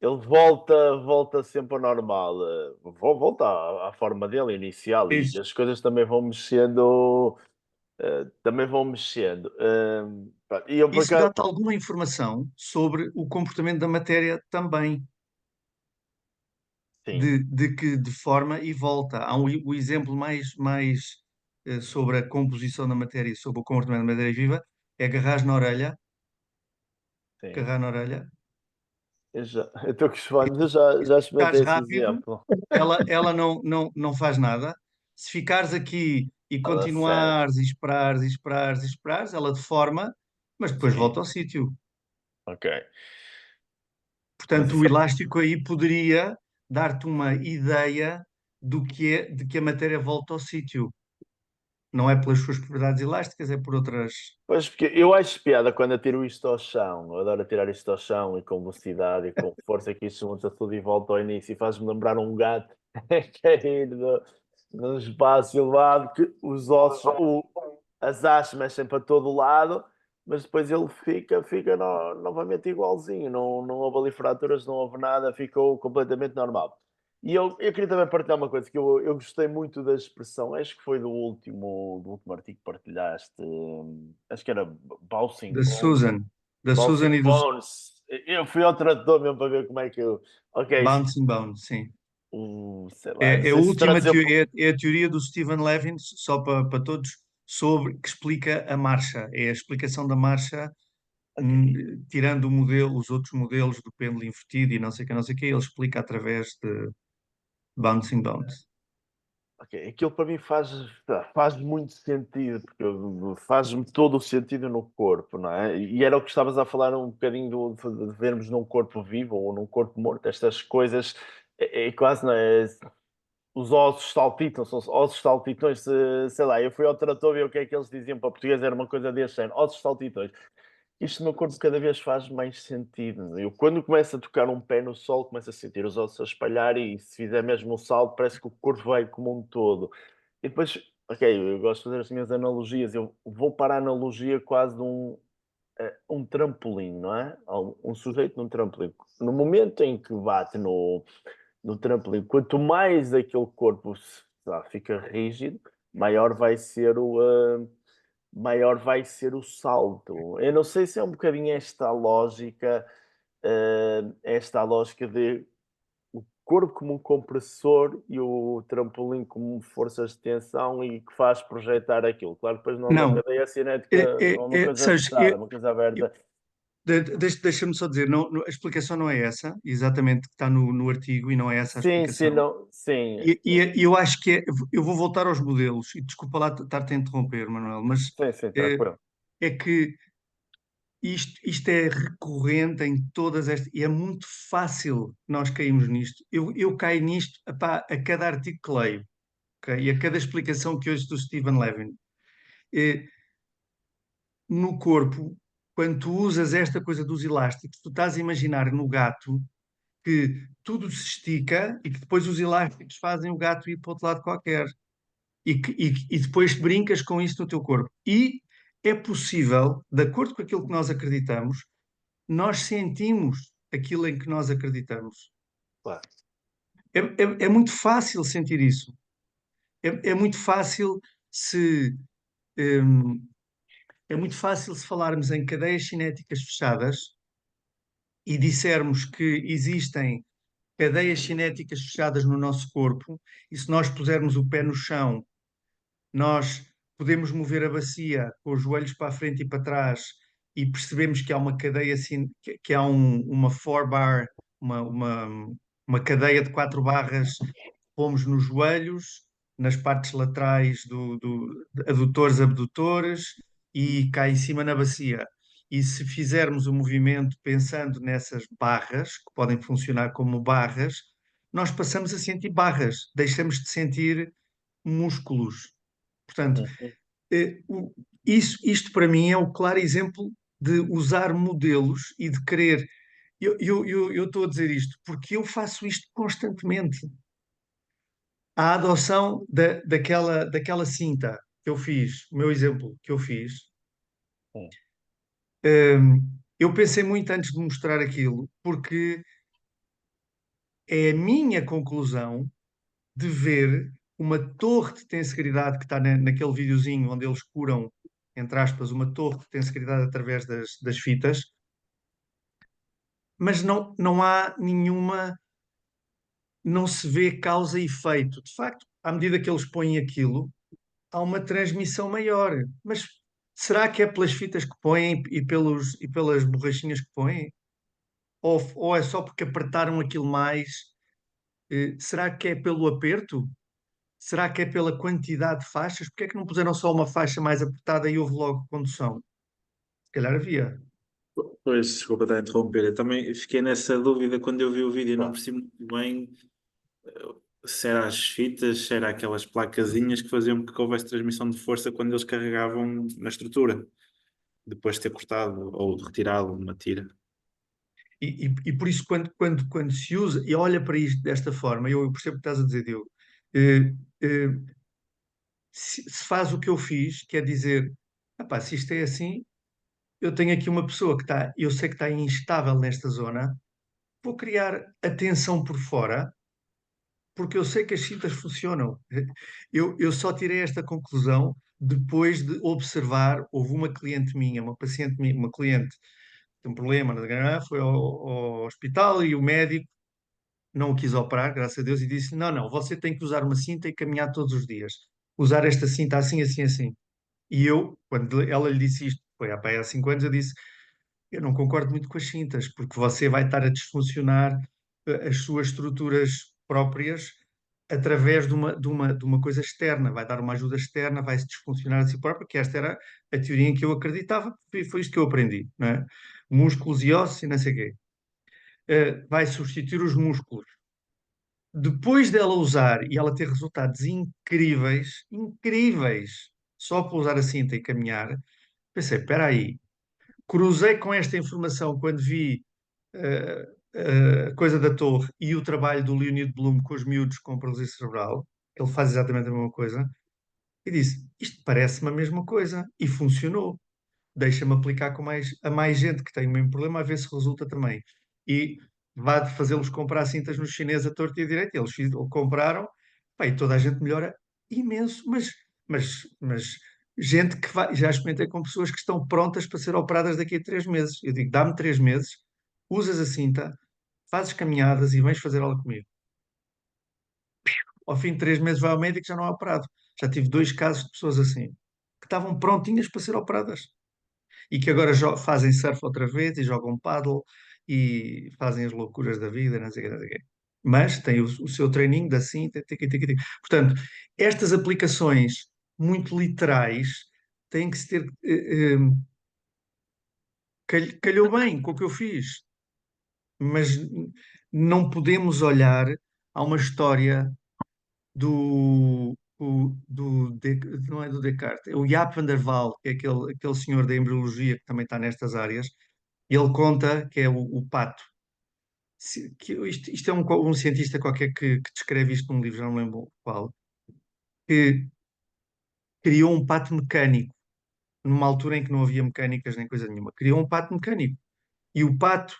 Ele volta sempre ao normal. Volta à forma dele inicial e Isso. as coisas também vão mexendo. Também vão mexendo. Pá, e eu por Isso acaso. dá-te alguma informação sobre o comportamento da matéria também, Sim, de que deforma e volta. Há o exemplo mais sobre a composição da matéria e sobre o comportamento da matéria viva é sim. agarrar na orelha. Eu estou com os fones, eu já Se ficares experimentei esse rápido, exemplo. ela não faz nada. Se ficares aqui e Ela serve. continuares e esperares, ela deforma, mas depois Sim, volta ao sítio. ok. Mas Portanto, o isso elástico aí poderia dar-te uma ideia de que a matéria volta ao sítio. Não é pelas suas propriedades elásticas, é por outras. Pois, porque eu acho piada quando atiro isto ao chão. Eu adoro atirar isto ao chão e com velocidade e com força que isto junta tudo e volta ao início e faz-me lembrar um gato a cair num espaço elevado que os ossos, as hastes mexem para todo o lado, mas depois ele fica novamente igualzinho. Não houve ali fraturas, não houve nada, ficou completamente normal. E eu queria também partilhar uma coisa que eu gostei muito da expressão, acho que foi do último artigo que partilhaste, acho que era Bouncing Da Bones. Susan, da Bouncing Susan e do Bones. Eu fui ao tradutor mesmo para ver como é que eu. Ok, Bouncing Bones, sim. sei lá, não É a sei se última traduzir. é a teoria do Stephen Levin, só para todos, sobre que explica a marcha. É a explicação da marcha, Ok, tirando o modelo, os outros modelos do pêndulo invertido e não sei o que, ele explica através de Bouncing Bones. ok. Aquilo para mim faz muito sentido, porque faz-me todo o sentido no corpo, não é? E era o que estavas a falar um bocadinho de vermos num corpo vivo ou num corpo morto, estas coisas, é quase, não é? Os ossos saltitam, são ossos saltitões, sei lá, eu fui ao trator ver o que é que eles diziam para português, era uma coisa deste género, ossos saltitões. Isto no meu corpo cada vez faz mais sentido. Eu, quando começo a tocar um pé no solo, começo a sentir os ossos a espalhar e se fizer mesmo um salto, parece que o corpo vai como um todo. E depois, ok, eu gosto de fazer as minhas analogias, eu vou para a analogia quase de um trampolim, não é? Um sujeito num trampolim. No momento em que bate no trampolim, quanto mais aquele corpo fica rígido, maior vai ser o salto. Eu não sei se é um bocadinho esta lógica de o corpo como um compressor e o trampolim como forças de tensão e que faz projetar aquilo. Claro, depois não é uma Não, cadeia cinética, não é uma coisa sabes, fechada, é uma coisa aberta. deixa-me só dizer, a explicação não é essa, exatamente, que está no artigo, e não é essa a Sim, sim, explicação. não, sim, E eu acho que eu vou voltar aos modelos, e desculpa lá estar-te a interromper, Manuel, mas sim, é, tranquilo. é que isto é recorrente em todas estas, e é muito fácil nós cairmos nisto. Eu caio nisto, epá, a cada artigo que leio, ok? E a cada explicação que ouço do Stephen Levin. É, no corpo, quando tu usas esta coisa dos elásticos, tu estás a imaginar no gato que tudo se estica e que depois os elásticos fazem o gato ir para outro lado qualquer. E depois brincas com isso no teu corpo. E é possível, de acordo com aquilo que nós acreditamos, nós sentimos aquilo em que nós acreditamos. Claro. É muito fácil sentir isso. É muito fácil se. hum, é muito fácil se falarmos em cadeias cinéticas fechadas e dissermos que existem cadeias cinéticas fechadas no nosso corpo, e se nós pusermos o pé no chão, nós podemos mover a bacia com os joelhos para a frente e para trás e percebemos que há uma cadeia assim, que há uma four bar, uma, uma, uma cadeia de 4 barras, pomos nos joelhos, nas partes laterais adutores, abdutores e cá em cima na bacia. E se fizermos o movimento pensando nessas barras, que podem funcionar como barras, nós passamos a sentir barras, deixamos de sentir músculos. Portanto, Uhum. isto para mim é o claro exemplo de usar modelos e de querer. Eu estou a dizer isto porque eu faço isto constantemente. A adoção daquela cinta que eu fiz, o meu exemplo que eu fiz, Hum. eu pensei muito antes de mostrar aquilo, porque é a minha conclusão de ver uma torre de tensegritude que está naquele videozinho onde eles curam, entre aspas, uma torre de tensegritude através das fitas, mas não há nenhuma, não se vê causa e efeito. De facto, à medida que eles põem aquilo, há uma transmissão maior. Mas será que é pelas fitas que põem e pelas borrachinhas que põem? Ou é só porque apertaram aquilo mais? Será que é pelo aperto? Será que é pela quantidade de faixas? Porque é que não puseram só uma faixa mais apertada e houve logo condução? Se calhar havia. Pois, desculpa estar a interromper. Eu também fiquei nessa dúvida quando eu vi o vídeo. Não percebi muito bem se era as fitas, se era aquelas placazinhas que faziam com que houvesse transmissão de força quando eles carregavam na estrutura, depois de ter cortado ou retirado uma tira. E por isso, quando se usa e olha para isto desta forma, eu percebo o que estás a dizer, Diogo, eh, eh, se faz o que eu fiz, quer dizer, "Epá, se isto é assim, eu tenho aqui uma pessoa que está, eu sei que está instável nesta zona, vou criar a tensão por fora, porque eu sei que as cintas funcionam. Eu só tirei esta conclusão depois de observar, houve uma cliente minha, uma paciente minha, uma cliente, tem um problema na garganta, foi ao hospital e o médico não o quis operar, graças a Deus, e disse: Não, não, você tem que usar uma cinta e caminhar todos os dias. Usar esta cinta assim, assim, assim. E eu, quando ela lhe disse isto, foi há 5 anos, eu disse: Eu não concordo muito com as cintas, porque você vai estar a desfuncionar as suas estruturas próprias através de uma coisa externa, vai dar uma ajuda externa, vai se desfuncionar a si próprio, que esta era a teoria em que eu acreditava, foi isto que eu aprendi, não é? Músculos e ossos e não sei o quê. Vai substituir os músculos. Depois dela usar e ela ter resultados incríveis, incríveis, só por usar a cinta e caminhar, pensei, espera aí, cruzei com esta informação quando vi a coisa da torre e o trabalho do Leonid Bloom com os miúdos com paralisia cerebral, ele faz exatamente a mesma coisa, e disse, isto parece-me a mesma coisa, e funcionou. Deixa-me aplicar a mais gente que tem o mesmo problema, a ver se resulta também. E vá de fazê-los comprar cintas no chinês a torto e a direito. Eles compraram, pá, e toda a gente melhora imenso, mas gente que já experimentei com pessoas que estão prontas para ser operadas daqui a 3 meses. Eu digo, dá-me 3 meses, usas a cinta, fazes caminhadas e vens fazer aula comigo. Ao fim de 3 meses vai ao médico e já não é operado. Já tive 2 casos de pessoas assim, que estavam prontinhas para ser operadas e que agora fazem surf outra vez e jogam paddle e fazem as loucuras da vida, não sei o quê, não sei o quê. Mas tem o seu treininho da cinta, tica, tica, tica. Portanto, estas aplicações muito literais têm que se ter. Calhou bem com o que eu fiz, mas não podemos olhar a uma história não é do Descartes, é o Jaap van der Waal, que é aquele senhor da embriologia que também está nestas áreas. Ele conta que é o pato. Isto é um cientista qualquer que descreve isto num livro, já não lembro qual, que criou um pato mecânico, numa altura em que não havia mecânicas nem coisa nenhuma. Criou um pato mecânico. E o pato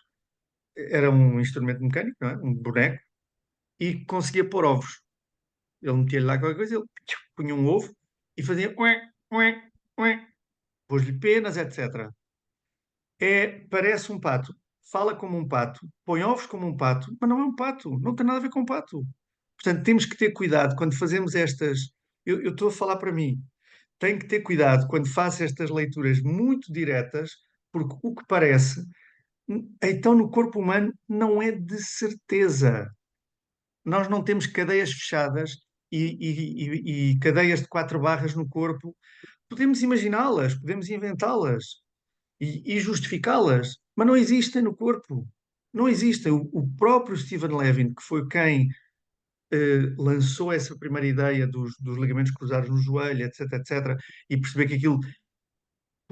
era um instrumento mecânico, não é? Um boneco, e conseguia pôr ovos. Ele metia-lhe lá qualquer coisa, ele punha um ovo e fazia ué, ué, ué, pôs-lhe penas, etc. Parece um pato, fala como um pato, põe ovos como um pato, mas não é um pato, não tem nada a ver com um pato. Portanto, temos que ter cuidado quando fazemos estas. Eu estou a falar para mim. Tenho que ter cuidado quando faço estas leituras muito diretas, porque o que parece, então no corpo humano, não é de certeza. Nós não temos cadeias fechadas e cadeias de 4 barras no corpo. Podemos imaginá-las, podemos inventá-las e justificá-las, mas não existem no corpo. Não existem. O próprio Stephen Levin, que foi quem lançou essa primeira ideia dos ligamentos cruzados no joelho, etc., etc., e perceber que aquilo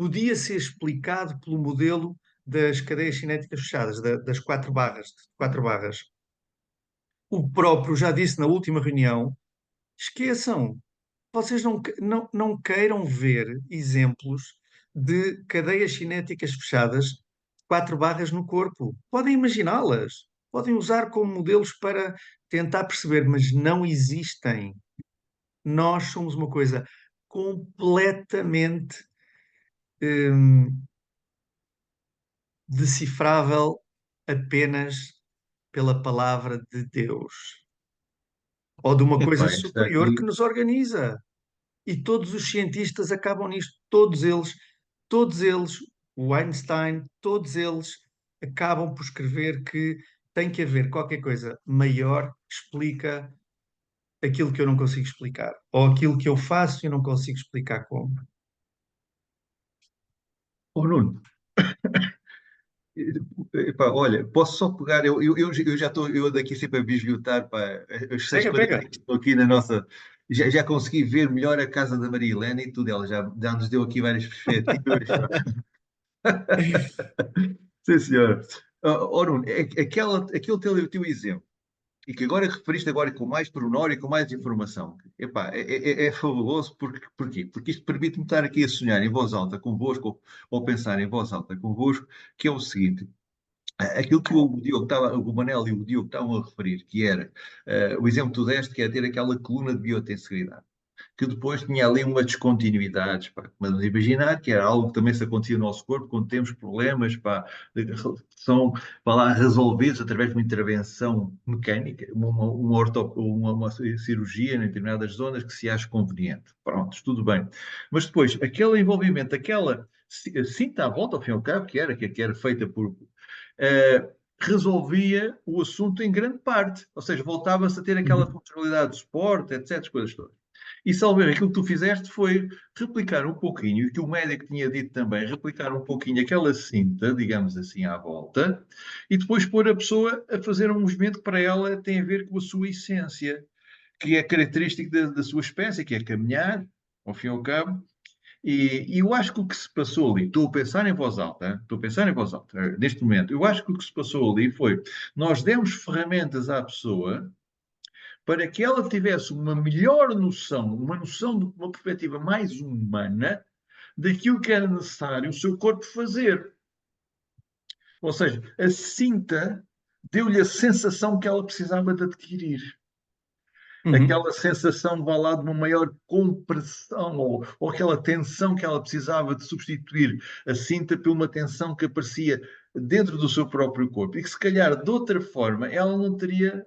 podia ser explicado pelo modelo das cadeias cinéticas fechadas, das quatro barras. O próprio já disse na última reunião: esqueçam, vocês não queiram ver exemplos de cadeias cinéticas fechadas, quatro barras no corpo. Podem imaginá-las, podem usar como modelos para tentar perceber, mas não existem. Nós somos uma coisa completamente decifrável apenas pela palavra de Deus, ou de uma coisa Epá, está superior que aqui. nos organiza. E todos os cientistas acabam nisto, todos eles, o Einstein, todos eles acabam por escrever que tem que haver qualquer coisa maior que explica aquilo que eu não consigo explicar, ou aquilo que eu faço e eu não consigo explicar como. Oh, Nuno, epá, olha, posso só pegar, eu já estou, eu daqui sempre a bisbilhotar, pá, as seis Pega, coisas pega. que estão aqui na nossa, já consegui ver melhor a casa da Maria Helena e tudo, ela já nos deu aqui várias perspectivas, pá. Sim, senhor. Oh, Nuno, aquele teu exemplo, e que agora referiste agora com mais pormenor e com mais informação, epá, é fabuloso, porquê? Porque isto permite-me estar aqui a sonhar em voz alta convosco, ou pensar em voz alta convosco, que é o seguinte: aquilo que o Manel e o Diogo estavam a referir, que era o exemplo que tu deste, que é ter aquela coluna de biotensegridade, que depois tinha ali uma descontinuidade, pá, vamos imaginar que era algo que também se acontecia no nosso corpo quando temos problemas, pá, são para lá resolvidos através de uma intervenção mecânica, uma cirurgia em determinadas zonas que se acha conveniente. Pronto, tudo bem. Mas depois, aquele envolvimento, aquela cinta à volta, ao fim e ao cabo, que era feita por resolvia o assunto em grande parte, ou seja, voltava-se a ter aquela funcionalidade de suporte, etc, as coisas todas. E salvo erro, aquilo que tu fizeste foi replicar um pouquinho, e que o médico tinha dito também, replicar um pouquinho aquela cinta, digamos assim, à volta, e depois pôr a pessoa a fazer um movimento que para ela tem a ver com a sua essência, que é característico da sua espécie, que é caminhar, ao fim e ao cabo, e eu acho que o que se passou ali, estou a pensar em voz alta, hein? Estou a pensar em voz alta, neste momento, eu acho que o que se passou ali foi, nós demos ferramentas à pessoa para que ela tivesse uma melhor noção, uma noção de uma perspectiva mais humana daquilo que era necessário o seu corpo fazer. Ou seja, a cinta deu-lhe a sensação que ela precisava de adquirir. Aquela sensação, vá lá, de uma maior compressão ou aquela tensão que ela precisava de substituir a cinta por uma tensão que aparecia dentro do seu próprio corpo e que se calhar de outra forma ela não teria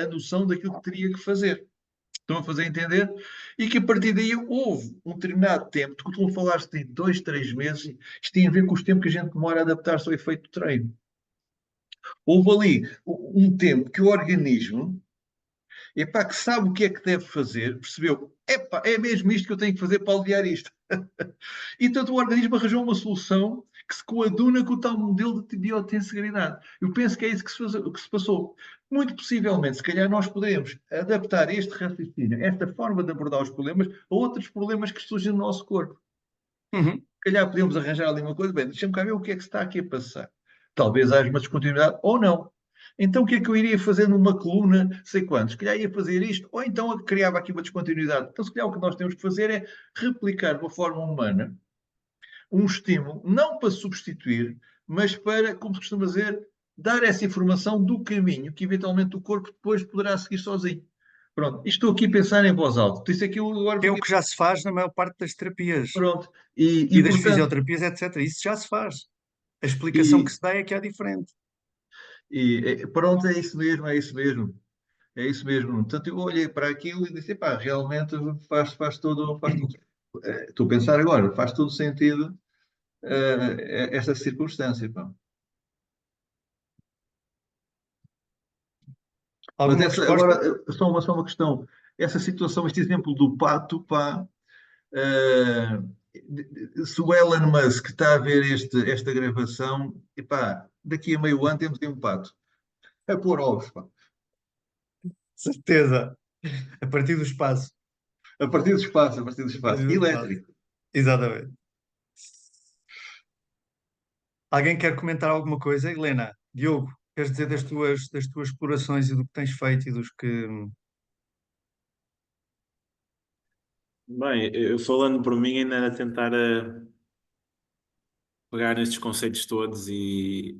a noção daquilo que teria que fazer. Estão a fazer entender? E que a partir daí houve um determinado tempo, que tu falaste de 2, 3 meses, isto tem a ver com os tempos que a gente demora a adaptar-se ao efeito do treino. Houve ali um tempo que o organismo, epá, que sabe o que é que deve fazer, percebeu, epá, é mesmo isto que eu tenho que fazer para aliviar isto. E tanto o organismo arranjou uma solução que se coaduna com o tal modelo de biotensegridade. Eu penso que é isso que se passou. Muito possivelmente, se calhar nós podemos adaptar este raciocínio, esta forma de abordar os problemas, a outros problemas que surgem no nosso corpo. Se calhar podemos arranjar ali uma coisa, bem, deixa-me cá ver o que é que se está aqui a passar. Talvez haja uma descontinuidade ou não. Então o que é que eu iria fazer numa coluna, sei quantos? Se calhar ia fazer isto, ou então eu criava aqui uma descontinuidade. Então se calhar o que nós temos que fazer é replicar de uma forma humana um estímulo, não para substituir, mas para, como se costuma dizer, dar essa informação do caminho que eventualmente o corpo depois poderá seguir sozinho. Pronto, e estou aqui a pensar em voz alta. Isso é que eu agora É o fiquei. que já se faz na maior parte das terapias Pronto, e das portanto, fisioterapias, etc. Isso já se faz. A explicação que se dá é que é diferente. pronto, é isso mesmo, é isso mesmo. É isso mesmo. Portanto, eu olhei para aquilo e disse, pá, realmente faz todo, estou a pensar agora, faz todo sentido esta circunstância, pá. Mas Alguma resposta? agora, só uma questão. Essa situação, este exemplo do pato, pá, se o Elon Musk está a ver esta gravação, e pá, daqui a meio ano temos aí um pato a pôr ovos, pá. Certeza. A partir do espaço. A partir do espaço, a partir do A partir espaço. do espaço. Elétrico. Exatamente. Alguém quer comentar alguma coisa? Helena, Diogo, queres dizer das tuas explorações e do que tens feito e dos que. Bem, eu falando por mim, ainda era tentar pegar nestes conceitos todos e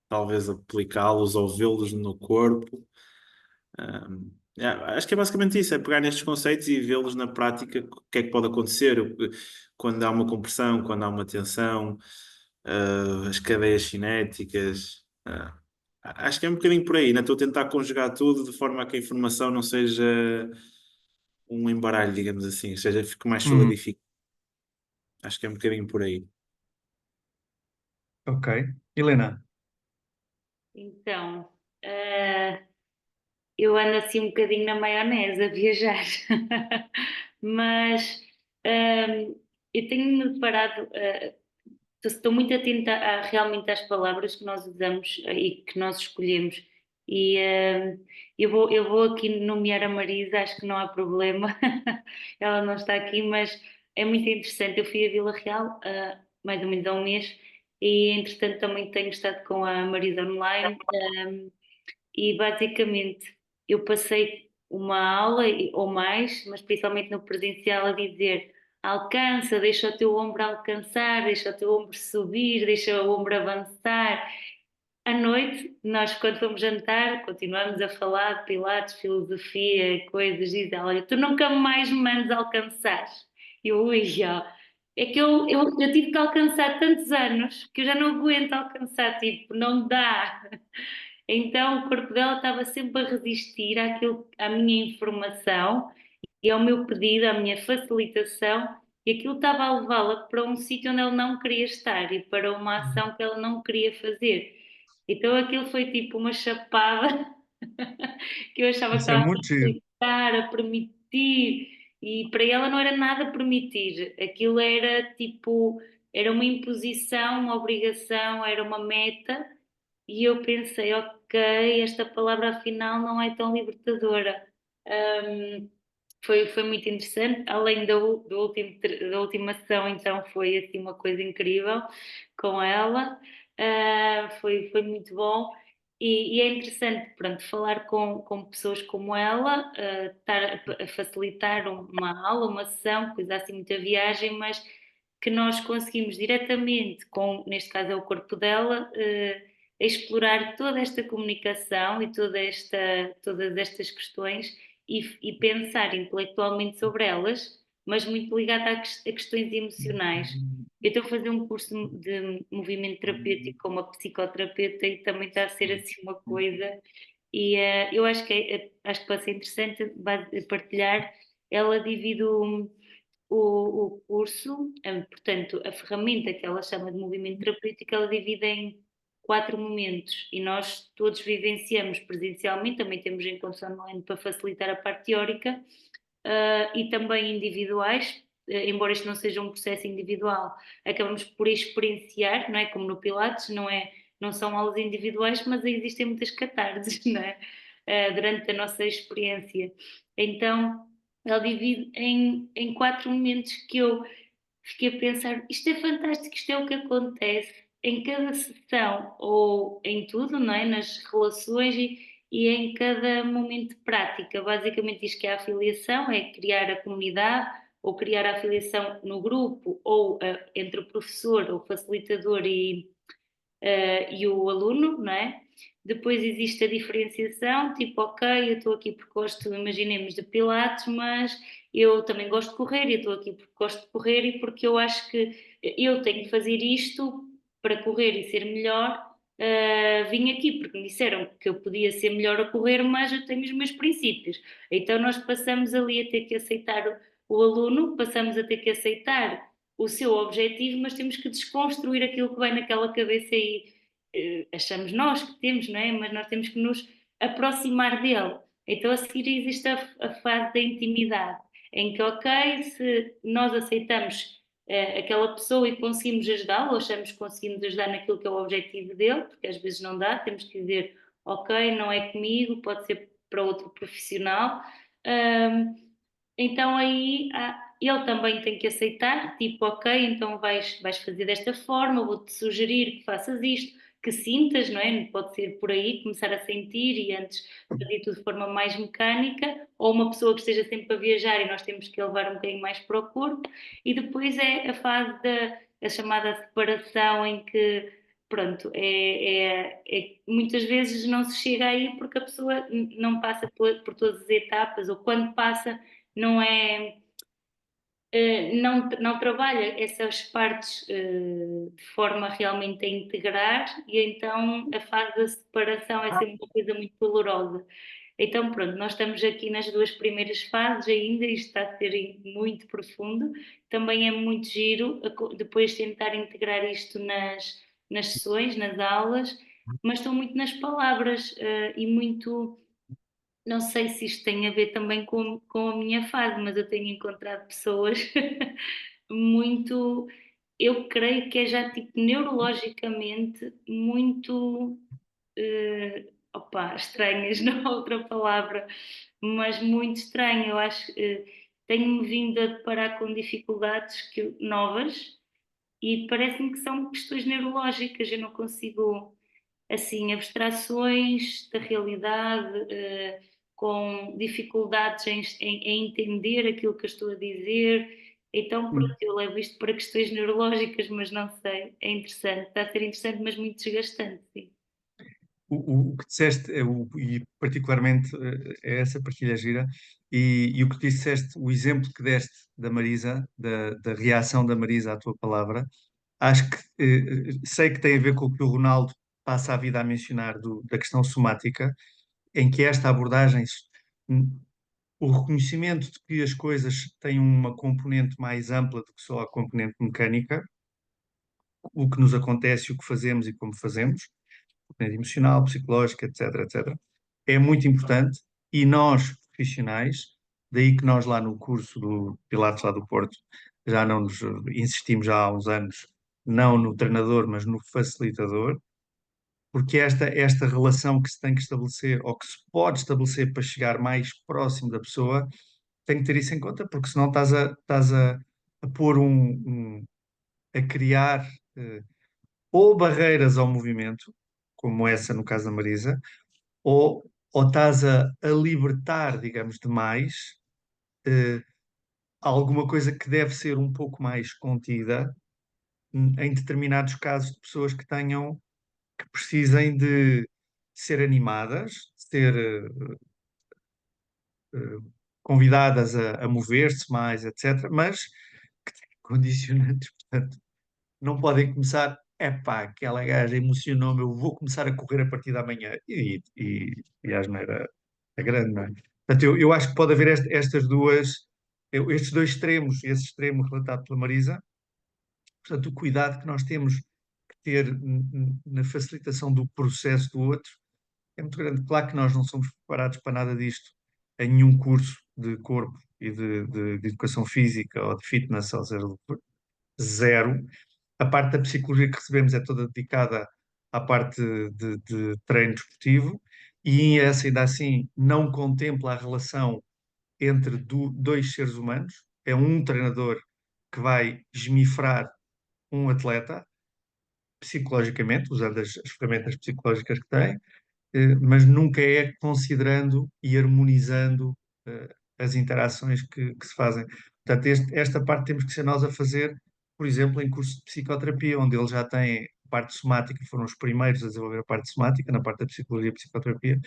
talvez aplicá-los ou vê-los no corpo. Acho que é basicamente isso, é pegar nestes conceitos e vê-los na prática, o que é que pode acontecer quando há uma compressão, quando há uma tensão, as cadeias cinéticas. Acho que é um bocadinho por aí, né? Estou a tentar conjugar tudo de forma a que a informação não seja um embaralho, digamos assim, ou seja, fique mais Hum, solidificado. Acho que é um bocadinho por aí. ok. Helena, Então, eu ando assim um bocadinho na maionese a viajar, mas eu tenho-me deparado, estou muito atenta realmente às palavras que nós usamos e que nós escolhemos. E eu vou aqui nomear a Marisa, acho que não há problema, ela não está aqui, mas é muito interessante. Eu fui a Vila Real mais ou menos há um mês e, entretanto, também tenho estado com a Marisa online. E basicamente eu passei uma aula ou mais, mas principalmente no presencial, a dizer: alcança, deixa o teu ombro alcançar, deixa o teu ombro subir, deixa o ombro avançar. À noite, nós, quando fomos jantar, continuamos a falar de Pilates, filosofia, coisas, diz ela: olha, tu nunca mais me mandes alcançar. Eu, ui, ó. É que eu tive que alcançar tantos anos que eu já não aguento alcançar, tipo, não dá. Então o corpo dela estava sempre a resistir à minha informação e ao meu pedido, à minha facilitação, e aquilo estava a levá-la para um sítio onde ela não queria estar e para uma ação que ela não queria fazer. Então aquilo foi tipo uma chapada que eu achava que isso é estava a muito giro. facilitar, a permitir, e para ela não era nada permitir, aquilo era tipo, era uma imposição, uma obrigação, era uma meta e eu pensei, ok, esta palavra afinal não é tão libertadora. Um, foi muito interessante, além da última sessão, então foi assim uma coisa incrível com ela. Foi muito bom e é interessante, pronto, falar com pessoas como ela, estar a facilitar uma aula, uma sessão, coisa assim, muita viagem, mas que nós conseguimos diretamente com, neste caso é o corpo dela, explorar toda esta comunicação e todas estas questões e pensar intelectualmente sobre elas, mas muito ligada a questões emocionais. Eu estou a fazer um curso de movimento terapêutico com uma psicoterapeuta e também está a ser assim uma coisa e eu acho que pode ser interessante partilhar. Ela divide o curso, portanto, a ferramenta que ela chama de movimento terapêutico, ela divide em 4 momentos e nós todos vivenciamos presencialmente, também temos encontros online para facilitar a parte teórica e também individuais, embora isto não seja um processo individual, acabamos por experienciar, não é? Como no Pilates, não são aulas individuais, mas existem muitas catarses, não é? Durante a nossa experiência. Então, ela divide em 4 momentos que eu fiquei a pensar, isto é fantástico, isto é o que acontece em cada sessão ou em tudo, não é? Nas relações e em cada momento de prática. Basicamente diz que a afiliação é criar a comunidade ou criar a afiliação no grupo ou entre o professor ou facilitador e o aluno, não é? Depois existe a diferenciação, tipo, ok, eu estou aqui porque gosto, imaginemos, de Pilates, mas eu também gosto de correr e estou aqui porque gosto de correr e porque eu acho que eu tenho de fazer isto para correr e ser melhor. Vim aqui porque me disseram que eu podia ser melhor a correr, mas eu tenho os meus princípios. Então nós passamos ali a ter que aceitar o aluno, passamos a ter que aceitar o seu objetivo, mas temos que desconstruir aquilo que vai naquela cabeça e achamos nós que temos, não é? Mas nós temos que nos aproximar dele. Então a seguir existe a fase da intimidade, em que, ok, se nós aceitamos aquela pessoa e conseguimos ajudá-la, ou achamos que conseguimos ajudar naquilo que é o objetivo dele, porque às vezes não dá, temos que dizer, ok, não é comigo, pode ser para outro profissional. Então aí ele também tem que aceitar, tipo, ok, então vais fazer desta forma, vou-te sugerir que faças isto, que sintas, não é? Pode ser por aí, começar a sentir e antes fazer tudo de forma mais mecânica, ou uma pessoa que esteja sempre a viajar e nós temos que levar um bocadinho mais para o corpo, e depois é a fase da a chamada separação em que, pronto, muitas vezes não se chega aí porque a pessoa não passa por todas as etapas, ou quando passa não é não trabalha essas partes de forma realmente a integrar, e então a fase da separação é sempre uma coisa muito dolorosa. Então, pronto, nós estamos aqui nas 2 primeiras fases ainda, isto está a ser muito profundo. Também é muito giro depois tentar integrar isto nas sessões, nas aulas, mas estou muito nas palavras e muito. Não sei se isto tem a ver também com a minha fase, mas eu tenho encontrado pessoas muito. Eu creio que é já tipo neurologicamente muito estranhas, não há outra palavra, mas muito estranho. Eu acho que tenho-me vindo a deparar com dificuldades novas e parece-me que são questões neurológicas. Eu não consigo, assim, abstrações da realidade, com dificuldades em entender aquilo que eu estou a dizer. Então, pronto, eu levo isto para questões neurológicas, mas não sei, é interessante, está a ser interessante, mas muito desgastante, sim. O que disseste, e particularmente é essa partilha gira, e o que disseste, o exemplo que deste da Marisa, da reação da Marisa à tua palavra, acho que sei que tem a ver com o que o Ronaldo passa a vida a mencionar da questão somática, em que esta abordagem, hum, o reconhecimento de que as coisas têm uma componente mais ampla do que só a componente mecânica, o que nos acontece, o que fazemos e como fazemos, componente emocional, psicológica, etc, etc, é muito importante, e nós, profissionais, daí que nós lá no curso do Pilates lá do Porto, já não nos insistimos já há uns anos, não no treinador, mas no facilitador, porque esta relação que se tem que estabelecer, ou que se pode estabelecer para chegar mais próximo da pessoa, tem que ter isso em conta, porque senão estás a pôr a criar ou barreiras ao movimento, como essa no caso da Marisa, ou estás a libertar, digamos, demais alguma coisa que deve ser um pouco mais contida em determinados casos de pessoas que precisem de ser animadas, de ser convidadas a mover-se mais, etc., mas que têm condicionantes, portanto, não podem começar, epá, aquela gaja emocionou-me, eu vou começar a correr a partir da manhã. E a asneira é grande, não é? Portanto, eu acho que pode haver estas duas, estes dois extremos, esse extremo relatado pela Marisa, portanto, o cuidado que nós temos que ter na facilitação do processo do outro é muito grande. Claro que nós não somos preparados para nada disto em nenhum curso de corpo e de educação física ou de fitness, ou seja, zero. A parte da psicologia que recebemos é toda dedicada à parte de treino desportivo, e essa ainda assim não contempla a relação entre dois seres humanos. É um treinador que vai esmifrar um atleta psicologicamente, usando as ferramentas psicológicas que tem, mas nunca é considerando e harmonizando as interações que se fazem. Portanto, esta parte temos que ser nós a fazer, por exemplo, em cursos de psicoterapia, onde eles já têm parte somática, foram os primeiros a desenvolver a parte somática, na parte da psicologia e psicoterapia,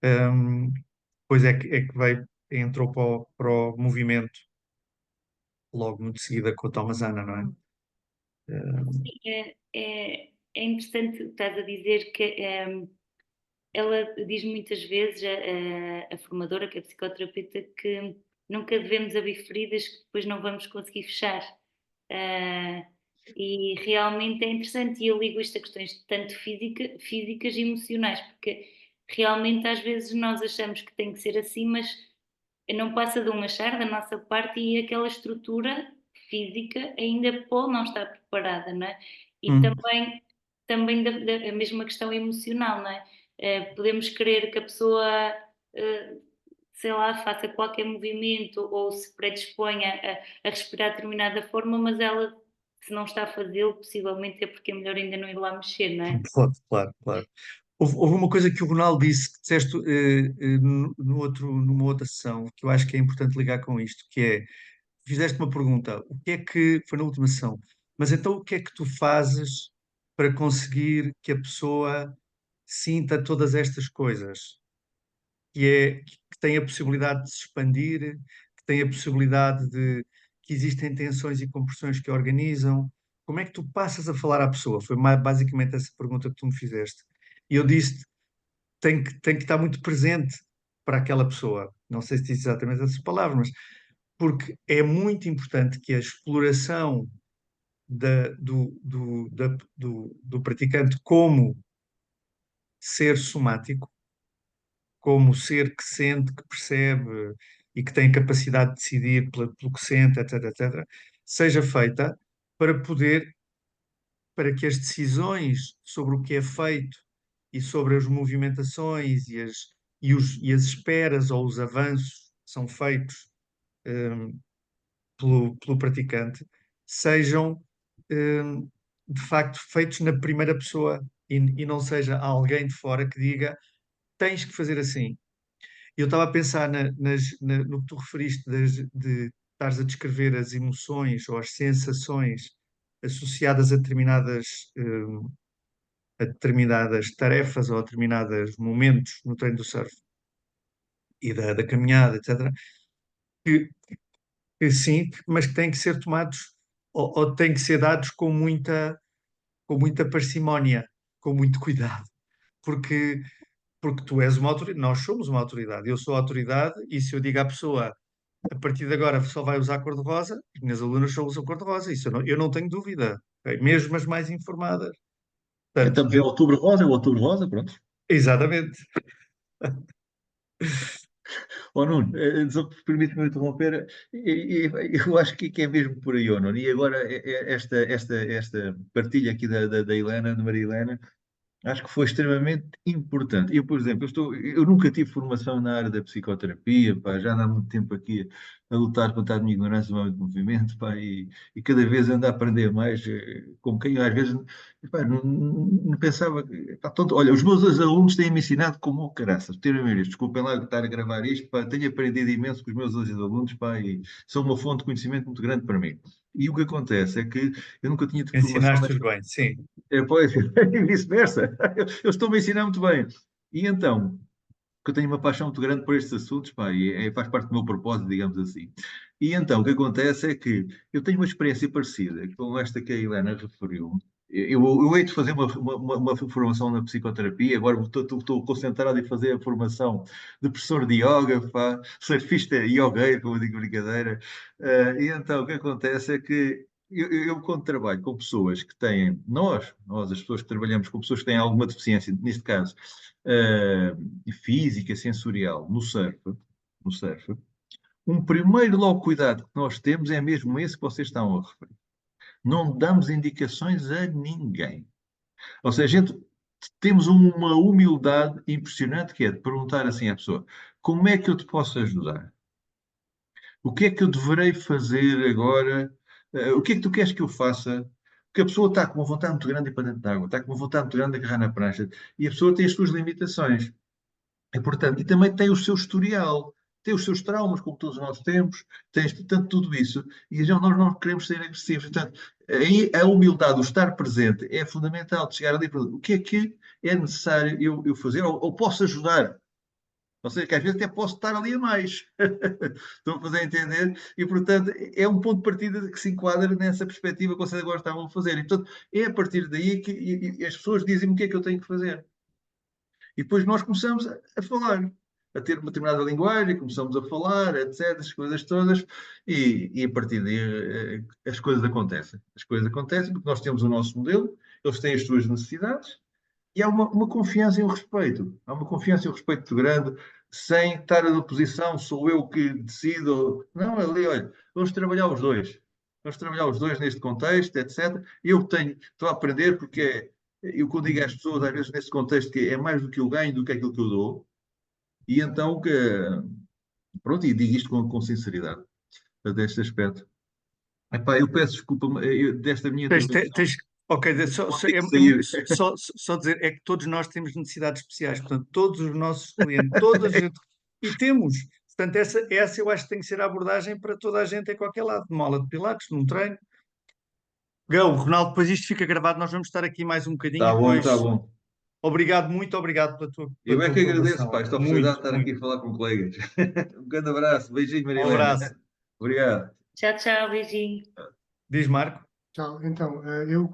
depois é que entrou para o movimento logo muito de seguida com a Thomas Anna, não é? É interessante o que estás a dizer, que ela diz muitas vezes, a formadora, que é a psicoterapeuta, que nunca devemos abrir feridas que depois não vamos conseguir fechar. E realmente é interessante, e eu ligo isto a questões tanto físicas e emocionais, porque realmente às vezes nós achamos que tem que ser assim, mas não passa de um achar da nossa parte, e aquela estrutura física ainda pode não estar preparada, não é? E também a mesma questão emocional, não é? Podemos querer que a pessoa sei lá, faça qualquer movimento ou se predisponha a respirar de determinada forma, mas ela, se não está a fazê-lo, possivelmente é porque é melhor ainda não ir lá mexer, não é? Claro, claro, claro. Houve uma coisa que o Ronaldo disse, que disseste numa outra sessão, que eu acho que é importante ligar com isto, que é, fizeste uma pergunta, o que é que, foi na última sessão, mas então o que é que tu fazes para conseguir que a pessoa sinta todas estas coisas? Que tem a possibilidade de se expandir, que tem a possibilidade de que existem tensões e compressões que organizam. Como é que tu passas a falar à pessoa? Foi basicamente essa pergunta que tu me fizeste. E eu disse, tem que estar muito presente para aquela pessoa. Não sei se disse exatamente essas palavras, mas porque é muito importante que a exploração do praticante como ser somático, como ser que sente, que percebe e que tem capacidade de decidir pelo que sente, etc, etc, seja feita para poder, para que as decisões sobre o que é feito e sobre as movimentações e as esperas ou os avanços que são feitos pelo praticante sejam de facto feitos na primeira pessoa e não seja alguém de fora que diga tens que fazer assim. Eu estava a pensar no que tu referiste de estares a descrever as emoções ou as sensações associadas a determinadas tarefas ou a determinados momentos no treino do surf e da caminhada, etc. Que, que sim, mas que têm que ser tomados ou têm que ser dados com muita parcimónia, com muito cuidado, porque tu és uma autoridade, nós somos uma autoridade, eu sou a autoridade, e se eu digo à pessoa a partir de agora só vai usar cor-de-rosa, as minhas alunas só usam cor-de-rosa, isso eu não tenho dúvida, ok? Mesmo as mais informadas. Portanto, Então, é outubro rosa, pronto. exatamente. Oh, Nuno, só permite-me interromper, eu acho que é mesmo por aí, oh, Nuno. E agora, esta partilha aqui da Helena, de Maria Helena, acho que foi extremamente importante. Eu, por exemplo, eu nunca tive formação na área da psicoterapia, pá, já ando há muito tempo aqui a lutar contra a minha ignorância no movimento, pá, e cada vez ando a aprender mais, com quem eu às vezes pá, não pensava. Pá, olha, os meus dois alunos têm-me ensinado como o caraças, terem isto. Desculpem lá estar a gravar isto, pá, tenho aprendido imenso com os meus dois alunos, pá, e são uma fonte de conhecimento muito grande para mim. E o que acontece é que eu nunca tinha tido formação Ensinaste-os nesta. bem, sim. Pois, e vice-versa. Eles estão-me a ensinar muito bem. E então, que eu tenho uma paixão muito grande por estes assuntos, pá, e faz parte do meu propósito, digamos assim. E então, o que acontece é que eu tenho uma experiência parecida com esta que a Helena referiu. Eu hei de fazer uma formação na psicoterapia, agora estou concentrado em fazer a formação de professor de yoga, pá, surfista yogueiro, como eu digo, brincadeira. E então, o que acontece é que quando trabalho com pessoas que têm, as pessoas que trabalhamos com pessoas que têm alguma deficiência, neste caso, física, sensorial, no surf, um primeiro logo cuidado que nós temos é mesmo esse que vocês estão a referir. Não damos indicações a ninguém. Ou seja, temos uma humildade impressionante que é de perguntar assim à pessoa: como é que eu te posso ajudar? O que é que eu deverei fazer agora? O que é que tu queres que eu faça? Porque a pessoa está com uma vontade muito grande de ir para dentro de água, está com uma vontade muito grande de agarrar na prancha, e a pessoa tem as suas limitações. E também tem o seu historial, tem os seus traumas, como todos nós temos, tem, portanto, tudo isso. E já nós não queremos ser agressivos. Portanto, aí a humildade, o estar presente, é fundamental de chegar ali para o que é necessário eu fazer, ou posso ajudar. Ou seja, que às vezes até posso estar ali a mais. Estão a fazer entender? E, portanto, é um ponto de partida que se enquadra nessa perspectiva que vocês agora estavam a fazer. E, portanto, é a partir daí que e as pessoas dizem-me o que é que eu tenho que fazer. E depois nós começamos a falar, a ter uma determinada linguagem, começamos a falar, etc., as coisas todas, e a partir daí as coisas acontecem. As coisas acontecem porque nós temos o nosso modelo, eles têm as suas necessidades, e há uma confiança e um respeito. Há uma confiança e um respeito muito grande, sem estar na posição, sou eu que decido. Não, ali, olha, vamos trabalhar os dois. Vamos trabalhar os dois neste contexto, etc. Estou a aprender porque eu quando digo às pessoas, às vezes, nesse contexto, que é mais do que eu ganho do que aquilo que eu dou, e então Pronto, e digo isto com sinceridade, deste aspecto. Epá, eu peço desculpa desta minha intervenção. Ok, Vou ter que sair. só dizer, é que todos nós temos necessidades especiais, portanto, todos os nossos clientes, toda a gente, e temos, portanto, essa eu acho que tem que ser a abordagem para toda a gente em qualquer lado, numa aula de Pilates, num treino. Ronaldo, depois isto fica gravado, nós vamos estar aqui mais um bocadinho Tá e bom, depois, tá bom. muito obrigado pela Eu é tua que agradeço, colaboração, pá, esta oportunidade de estar aqui muito. a falar com colegas. Um grande abraço, beijinho, Um Marilena. abraço. Obrigado. Tchau, tchau, beijinho. Diz Marco. Tchau. Então, eu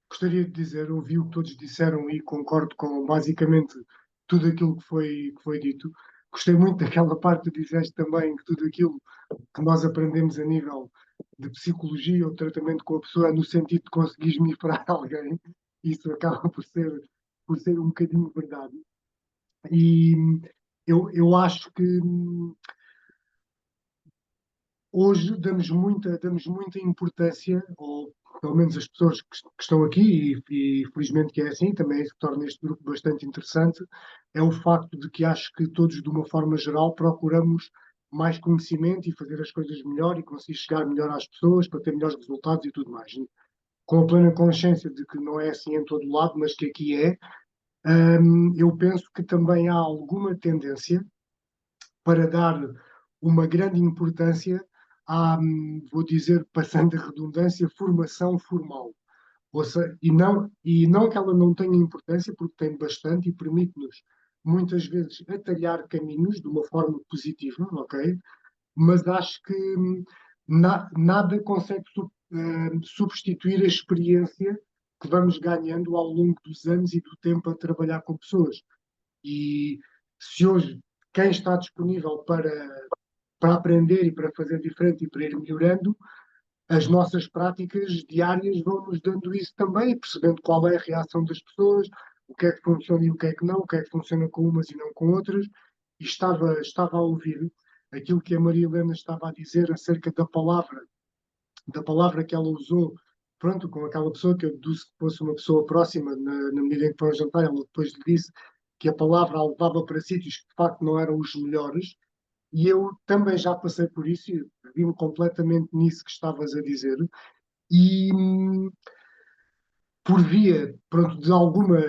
gostaria de dizer, ouvi o que todos disseram e concordo com basicamente tudo aquilo que foi dito. Gostei muito daquela parte que disseste também, que tudo aquilo que nós aprendemos a nível de psicologia ou tratamento com a pessoa é no sentido de conseguires melhorar alguém. Isso acaba por ser um bocadinho verdade. E eu acho que hoje damos muita importância, ou pelo menos as pessoas que estão aqui, e felizmente que é assim, também é isso que torna este grupo bastante interessante, é o facto de que acho que todos, de uma forma geral, procuramos mais conhecimento e fazer as coisas melhor e conseguir chegar melhor às pessoas para ter melhores resultados e tudo mais. Com a plena consciência de que não é assim em todo lado, mas que aqui é, eu penso que também há alguma tendência para dar uma grande importância à, vou dizer, passando a redundância, formação formal. E não que ela não tenha importância, porque tem bastante e permite-nos, muitas vezes, atalhar caminhos de uma forma positiva, ok? Mas acho que nada consegue substituir a experiência que vamos ganhando ao longo dos anos e do tempo a trabalhar com pessoas. E se hoje quem está disponível para aprender e para fazer diferente e para ir melhorando, as nossas práticas diárias vão-nos dando isso também, percebendo qual é a reação das pessoas, o que é que funciona e o que é que não, o que é que funciona com umas e não com outras. E estava a ouvir aquilo que a Maria Helena estava a dizer acerca da palavra que ela usou, pronto, com aquela pessoa que eu deduzo que fosse uma pessoa próxima, na medida em que foi ao jantar, ela depois lhe disse que a palavra a levava para sítios que de facto não eram os melhores, e eu também já passei por isso e vi-me completamente nisso que estavas a dizer, e por via, pronto, de alguma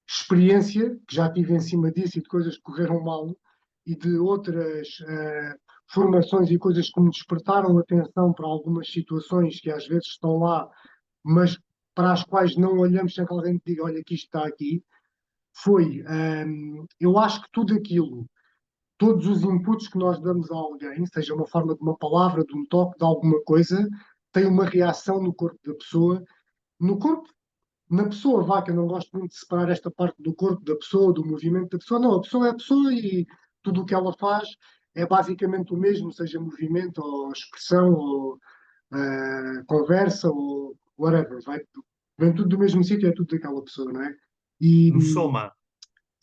experiência que já tive em cima disso e de coisas que correram mal e de outras formações e coisas que me despertaram atenção para algumas situações que às vezes estão lá, mas para as quais não olhamos sem que alguém te diga, olha, aqui está aqui, eu acho que tudo aquilo, todos os inputs que nós damos a alguém, seja uma forma de uma palavra, de um toque, de alguma coisa, tem uma reação no corpo da pessoa. No corpo, na pessoa, vá, que eu não gosto muito de separar esta parte do corpo da pessoa, do movimento da pessoa. Não, a pessoa é a pessoa e tudo o que ela faz é basicamente o mesmo, seja movimento ou expressão ou conversa ou whatever. Vem tudo do mesmo sítio, é tudo daquela pessoa, não é? E, No Soma.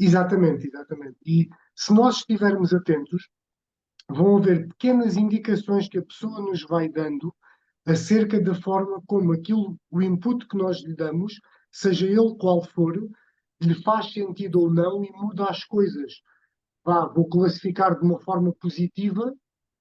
exatamente, exatamente. E se nós estivermos atentos, vão haver pequenas indicações que a pessoa nos vai dando acerca da forma como aquilo, o input que nós lhe damos, seja ele qual for, lhe faz sentido ou não e muda as coisas. Vou classificar de uma forma positiva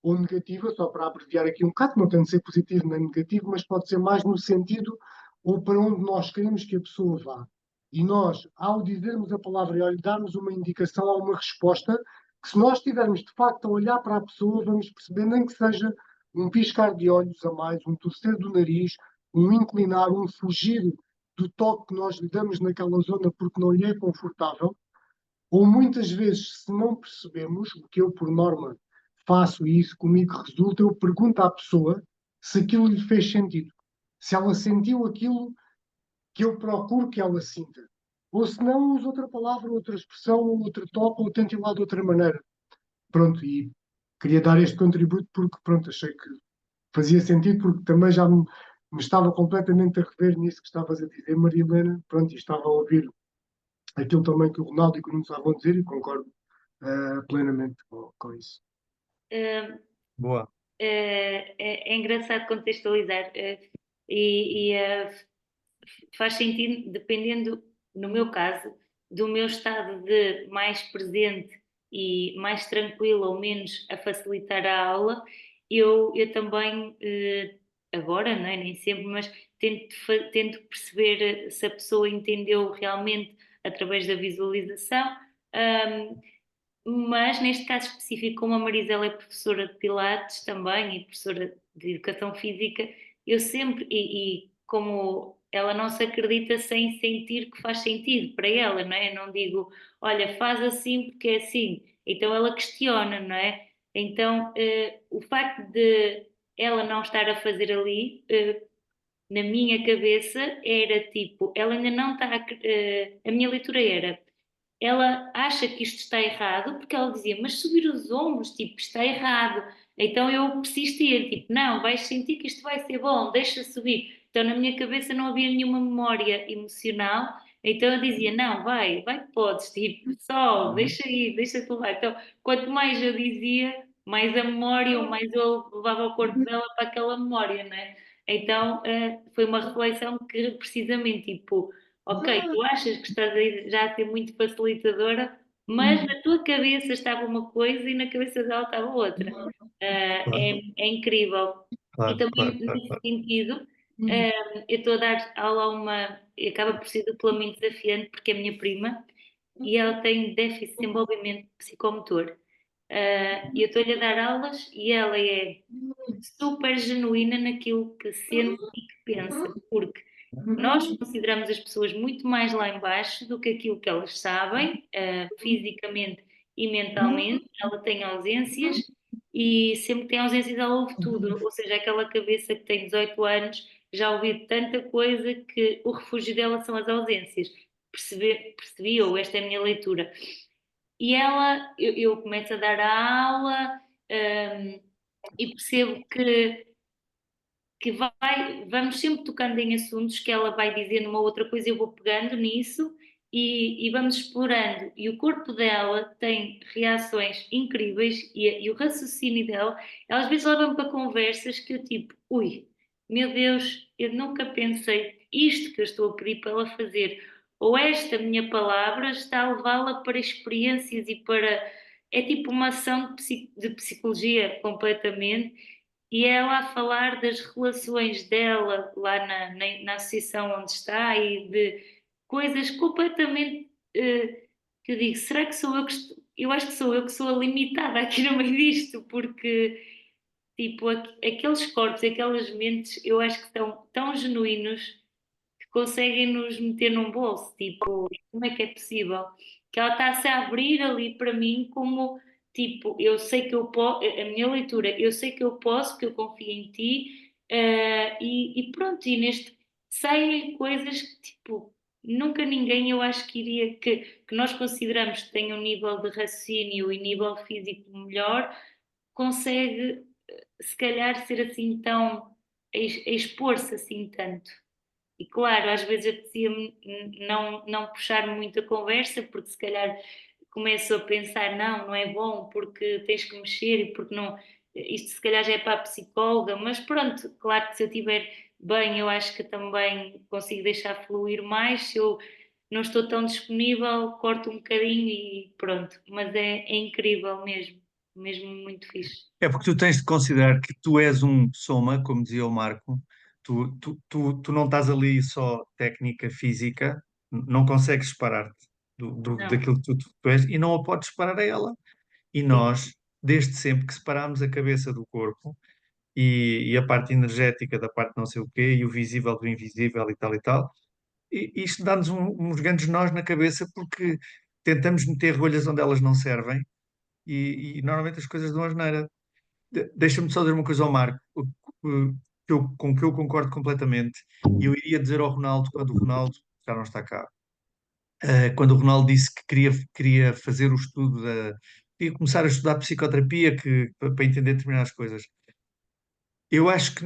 ou negativa, só para abreviar aqui um bocado, não tem de ser positivo nem negativo, mas pode ser mais no sentido ou para onde nós queremos que a pessoa vá. E nós, ao dizermos a palavra e ao lhe darmos uma indicação a uma resposta, que se nós estivermos de facto a olhar para a pessoa, vamos perceber, nem que seja um piscar de olhos a mais, um torcer do nariz, um inclinar, um fugir do toque que nós lhe damos naquela zona porque não lhe é confortável, ou muitas vezes, se não percebemos, o que eu por norma faço e isso comigo resulta, eu pergunto à pessoa se aquilo lhe fez sentido, se ela sentiu aquilo que eu procuro que ela sinta. Ou se não, uso outra palavra, outra expressão, outro toque, ou tento ir lá de outra maneira. Pronto, e queria dar este contributo porque, pronto, achei que fazia sentido, porque também já me estava completamente a rever nisso que estavas a dizer, Maria Helena, pronto, e estava a ouvir aquilo também que o Ronaldo e que o Nuno estavam a dizer e concordo plenamente com isso. Boa. É engraçado contextualizar e faz sentido dependendo, no meu caso, do meu estado de mais presente e mais tranquila ou menos a facilitar a aula, eu também, agora, não é? Nem sempre, mas tento perceber se a pessoa entendeu realmente através da visualização. Mas neste caso específico, como a Marisela é professora de Pilates também e professora de Educação Física, eu sempre, e como ela não se acredita sem sentir que faz sentido para ela, não é? Eu não digo, olha, faz assim porque é assim. Então ela questiona, não é? Então o facto de ela não estar a fazer ali, na minha cabeça era tipo, ela ainda não está, a minha leitura era ela acha que isto está errado, porque ela dizia, mas subir os ombros, tipo, está errado. Então eu persistia, tipo, não, vais sentir que isto vai ser bom, deixa subir. Então na minha cabeça não havia nenhuma memória emocional, então eu dizia, não, vai que podes, tipo, só, deixa ir, deixa-te levar. Então quanto mais eu dizia, mais a memória, ou mais eu levava o corpo dela para aquela memória, não é? Então foi uma reflexão que precisamente, tipo, ok, tu achas que estás já a ser muito facilitadora, mas na tua cabeça estava uma coisa e na cabeça dela estava outra. Claro, É incrível. E claro, claro, também claro, nesse claro. sentido, eu estou a dar aula a uma, e acaba por ser duplamente desafiante porque é minha prima e ela tem déficit de desenvolvimento psicomotor. E eu estou-lhe a dar aulas e ela é super genuína naquilo que sente e que pensa, porque nós consideramos as pessoas muito mais lá embaixo do que aquilo que elas sabem, fisicamente e mentalmente. Ela tem ausências e sempre que tem ausências ela ouve tudo, ou seja, aquela cabeça que tem 18 anos já ouviu tanta coisa que o refúgio dela são as ausências. Percebi, ou esta é a minha leitura. E ela, eu começo a dar a aula, e percebo que vamos sempre tocando em assuntos que ela vai dizendo uma outra coisa, eu vou pegando nisso e vamos explorando. E o corpo dela tem reações incríveis e o raciocínio dela, ela às vezes leva-me para conversas que eu tipo, ui, meu Deus, eu nunca pensei isto que eu estou a pedir para ela fazer. Ou esta minha palavra está a levá-la para experiências e para. É tipo uma ação de psicologia completamente e ela a falar das relações dela lá na associação onde está e de coisas completamente que eu digo, será que sou eu que eu acho que sou eu que sou a limitada aqui no meio disto, porque tipo, aqueles corpos, aquelas mentes, eu acho que estão tão genuínos que conseguem nos meter num bolso, tipo, como é que é possível? Que ela está-se a abrir ali para mim como, tipo, eu sei que eu posso, a minha leitura, eu sei que eu posso, que eu confio em ti, e pronto, e neste, saem coisas que, tipo, nunca ninguém, eu acho que iria, que nós consideramos que tem um nível de raciocínio e nível físico melhor, consegue, se calhar, ser assim tão, expor-se assim tanto. E claro, às vezes apetecia-me não puxar muito a conversa, porque se calhar começo a pensar, não é bom, porque tens que mexer e porque não. Isto se calhar já é para a psicóloga, mas pronto, claro que se eu estiver bem, eu acho que também consigo deixar fluir mais. Se eu não estou tão disponível, corto um bocadinho e pronto. Mas é incrível mesmo, mesmo muito fixe. É porque tu tens de considerar que tu és um soma, como dizia o Marco, tu não estás ali só técnica física, não consegues separar-te Não, daquilo que tu és e não a podes separar a ela. E sim, nós, desde sempre que separamos a cabeça do corpo e a parte energética da parte não sei o quê, e o visível do invisível e tal, isto dá-nos uns grandes nós na cabeça porque tentamos meter rolhas onde elas não servem e normalmente as coisas dão asneira. Deixa-me só dizer uma coisa ao Marco, com que eu concordo completamente. E eu iria dizer ao Ronaldo, quando o Ronaldo já não está cá, quando o Ronaldo disse que queria fazer o estudo queria começar a estudar psicoterapia para entender determinadas coisas. Eu acho que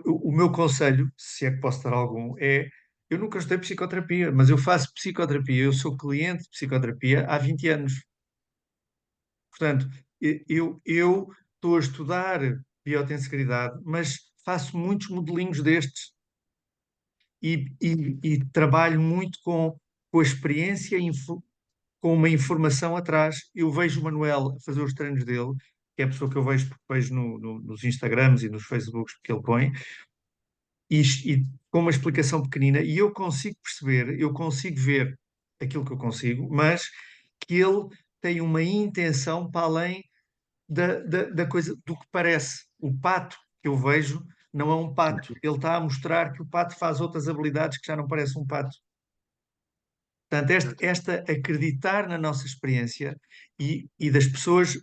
o meu conselho, se é que posso dar algum, é eu nunca estudei psicoterapia, mas eu faço psicoterapia, eu sou cliente de psicoterapia há 20 anos. Portanto, eu estou a estudar biotensegridade, mas faço muitos modelinhos destes e trabalho muito com a experiência com uma informação atrás. Eu vejo o Manuel a fazer os treinos dele, que é a pessoa que eu vejo, porque vejo nos Instagrams e nos Facebooks que ele põe, e com uma explicação pequenina, e eu consigo perceber, eu consigo ver aquilo que eu consigo, mas que ele tem uma intenção para além da coisa, do que parece. O pato que eu vejo não é um pato. Ele está a mostrar que o pato faz outras habilidades que já não parece um pato. Portanto, esta acreditar na nossa experiência e das pessoas,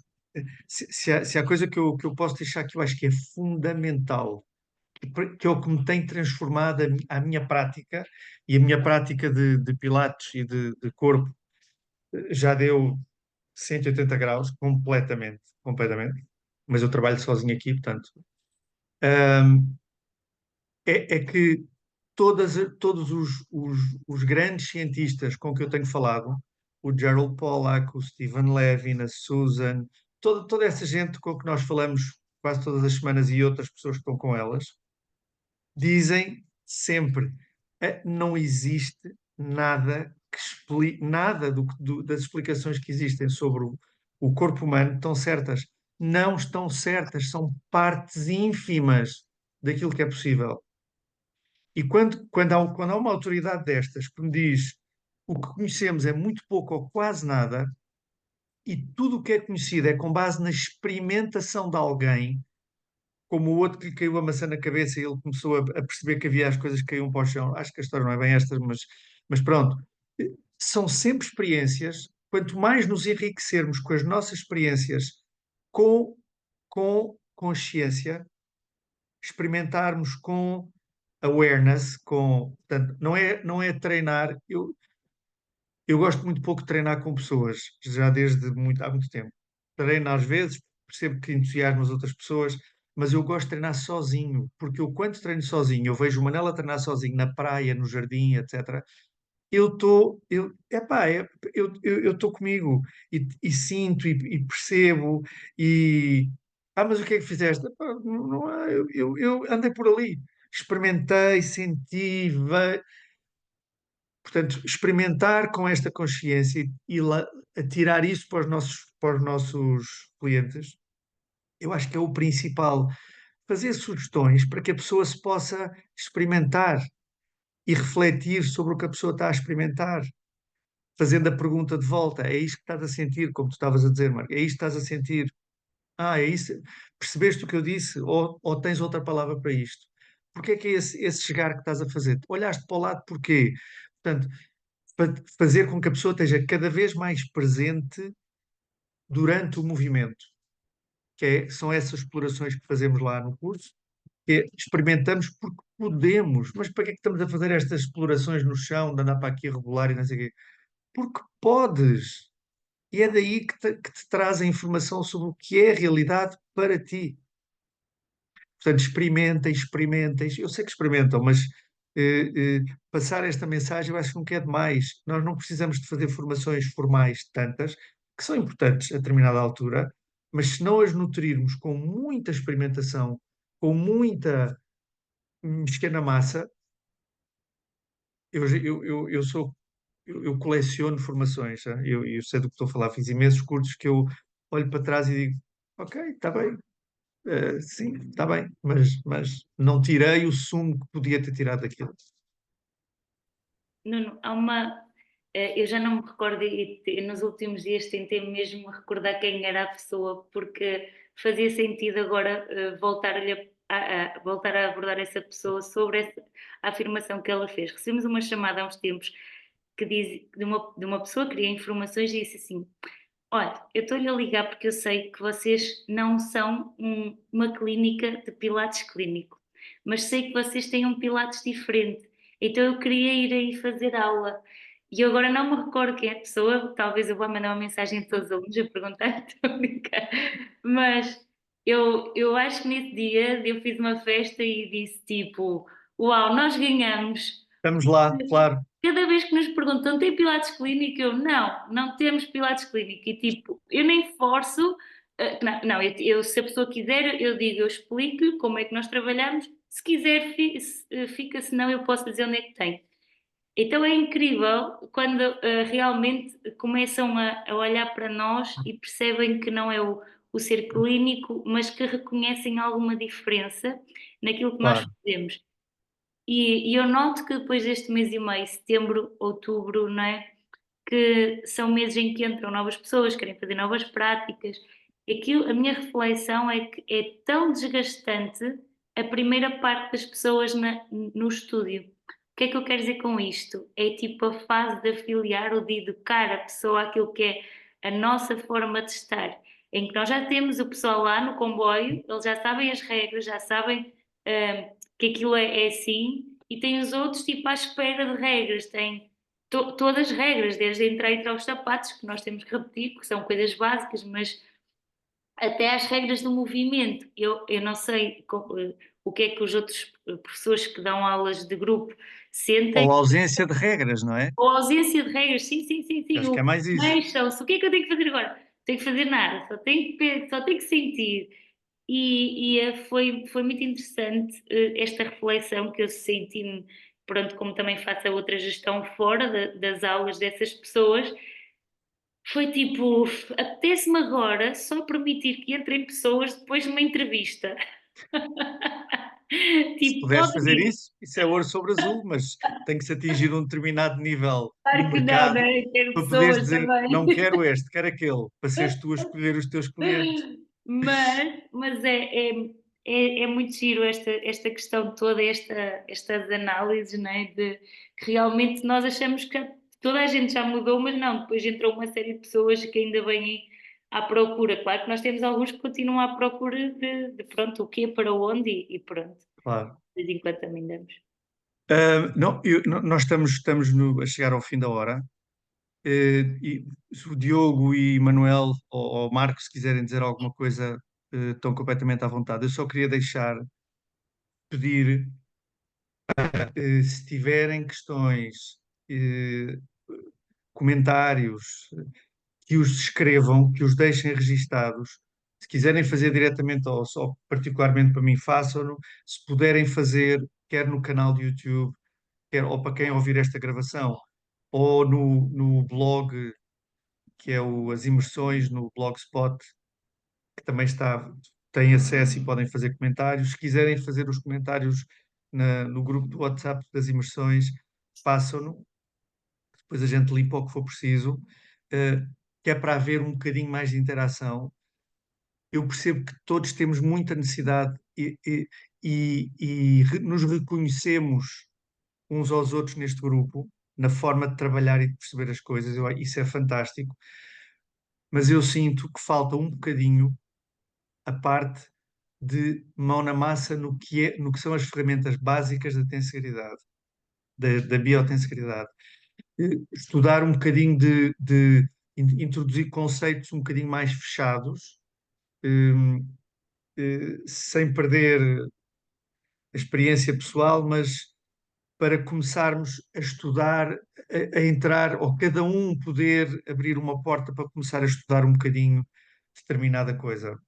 se há coisa que eu posso deixar que eu acho que é fundamental, que é o que me tem transformado a minha prática, e a minha prática de Pilates e de corpo já deu 180 graus, completamente, completamente, mas eu trabalho sozinho aqui, portanto, hum, é que todos os grandes cientistas com que eu tenho falado, o Gerald Pollack, o Stephen Levin, a Susan, toda essa gente com que nós falamos quase todas as semanas e outras pessoas que estão com elas, dizem sempre: não existe nada que explique, nada das explicações que existem sobre o corpo humano estão certas. Não estão certas, são partes ínfimas daquilo que é possível. E quando há uma autoridade destas que me diz o que conhecemos é muito pouco ou quase nada, e tudo o que é conhecido é com base na experimentação de alguém, como o outro que lhe caiu a maçã na cabeça e ele começou a perceber que havia as coisas que caíam para o chão. Acho que a história não é bem esta, mas pronto. São sempre experiências. Quanto mais nos enriquecermos com as nossas experiências com, com consciência, experimentarmos com awareness, portanto, não é treinar. Eu gosto muito pouco de treinar com pessoas, já há muito tempo. Treino às vezes, percebo que entusiasmo as outras pessoas, mas eu gosto de treinar sozinho, porque eu quando treino sozinho, eu vejo o Manela treinar sozinho na praia, no jardim, etc. Eu estou, eu estou comigo e sinto e percebo mas o que é que fizeste? Epá, não há, eu andei por ali, experimentei, senti, portanto, experimentar com esta consciência e tirar isso para os nossos clientes, eu acho que é o principal. Fazer sugestões para que a pessoa se possa experimentar e refletir sobre o que a pessoa está a experimentar, fazendo a pergunta de volta: é isto que estás a sentir, como tu estavas a dizer, Marco? É isto que estás a sentir? É isso? Percebeste o que eu disse? Ou tens outra palavra para isto? Porquê é que é esse chegar que estás a fazer? Olhaste para o lado porquê? Portanto, para fazer com que a pessoa esteja cada vez mais presente durante o movimento, são essas explorações que fazemos lá no curso, que experimentamos porque podemos. Mas para que é que estamos a fazer estas explorações no chão, de andar para aqui a rebolar e não sei o quê? Porque podes. E é daí que te traz a informação sobre o que é a realidade para ti. Portanto, experimentem. Eu sei que experimentam, mas passar esta mensagem eu acho que nunca é demais. Nós não precisamos de fazer formações formais tantas, que são importantes a determinada altura, mas se não as nutrirmos com muita experimentação, com muita mexer na massa, eu coleciono formações. Eu sei do que estou a falar, fiz imensos cursos que eu olho para trás e digo: ok, está bem, sim, está bem, mas não tirei o sumo que podia ter tirado daquilo. Nuno, eu já não me recordo e nos últimos dias tentei mesmo recordar quem era a pessoa, porque fazia sentido agora voltar a abordar essa pessoa sobre a afirmação que ela fez. Recebemos uma chamada há uns tempos que diz, de uma pessoa que queria informações e disse assim: olha, eu estou-lhe a ligar porque eu sei que vocês não são uma clínica de pilates clínico, mas sei que vocês têm um pilates diferente, então eu queria ir aí fazer aula. E eu agora não me recordo quem é a pessoa, talvez eu vá mandar uma mensagem a todos os alunos a perguntar, estou a brincar. Mas eu acho que nesse dia eu fiz uma festa e disse tipo: uau, nós ganhamos. Estamos lá, claro. Cada vez que nos perguntam, tem pilates clínico? Eu, não temos pilates clínico. E tipo, eu nem forço, não, se a pessoa quiser, eu digo, eu explico-lhe como é que nós trabalhamos. Se quiser, fica, se não, eu posso dizer onde é que tem. Então é incrível quando realmente começam a olhar para nós e percebem que não é o ser clínico, mas que reconhecem alguma diferença naquilo que nós Claro, fazemos. E eu noto que depois deste mês e meio, setembro, outubro, não é? Que são meses em que entram novas pessoas, querem fazer novas práticas. Aquilo, a minha reflexão é que é tão desgastante a primeira parte das pessoas no estúdio. O que é que eu quero dizer com isto? É tipo a fase de afiliar ou de educar a pessoa àquilo que é a nossa forma de estar, em que nós já temos o pessoal lá no comboio, eles já sabem as regras, já sabem que aquilo é assim, e tem os outros tipo à espera de regras, tem todas as regras, desde entrar e tirar os sapatos, que nós temos que repetir, que são coisas básicas, mas até às regras do movimento. Eu não sei o que é que os outros professores que dão aulas de grupo sentem, ou ausência de regras, não é? ou ausência de regras, sim, sim, sim, Eu sim, acho que é mais isso. mexam-se, o que é que eu tenho que fazer agora? Não tenho que fazer nada, só tenho que sentir. Foi muito interessante esta reflexão que eu senti, pronto, como também faço a outra gestão fora das aulas dessas pessoas, foi tipo, apetece-me agora só permitir que entrem pessoas depois de uma entrevista. Se Tipo, puderes podem fazer ir. isso é ouro sobre azul, mas tem que se atingir um determinado nível no Claro que não, mercado né? Quero para poderes pessoas dizer também. não quero este, quero aquele, para seres tu a escolher os teus clientes. Mas é muito giro esta questão toda, estas análises, né? De que realmente nós achamos que toda a gente já mudou, mas não, depois entrou uma série de pessoas que ainda vêm à procura. Claro que nós temos alguns que continuam à procura de pronto, o quê, para onde e pronto. Claro. De vez em quando também damos. Não, nós estamos a chegar ao fim da hora. E se o Diogo e Manuel ou Marco, se quiserem dizer alguma coisa, estão completamente à vontade. Eu só queria deixar, pedir, se tiverem questões, eh, comentários, que os escrevam, que os deixem registados. Se quiserem fazer diretamente ou só particularmente para mim, façam-no. Se puderem fazer, quer no canal de YouTube, quer ou para quem ouvir esta gravação, ou no blog, que é as imersões no Blogspot, que também têm acesso e podem fazer comentários. Se quiserem fazer os comentários no grupo do WhatsApp das imersões, façam-no. Depois a gente limpa o que for preciso, eh, que é para haver um bocadinho mais de interação. Eu percebo que todos temos muita necessidade e nos reconhecemos uns aos outros neste grupo, na forma de trabalhar e de perceber as coisas. Isso é fantástico, mas eu sinto que falta um bocadinho a parte de mão na massa no que são as ferramentas básicas da tensegridade, da biotensegridade. Estudar um bocadinho de introduzir conceitos um bocadinho mais fechados, sem perder a experiência pessoal, mas para começarmos a estudar, a entrar, ou cada um poder abrir uma porta para começar a estudar um bocadinho determinada coisa.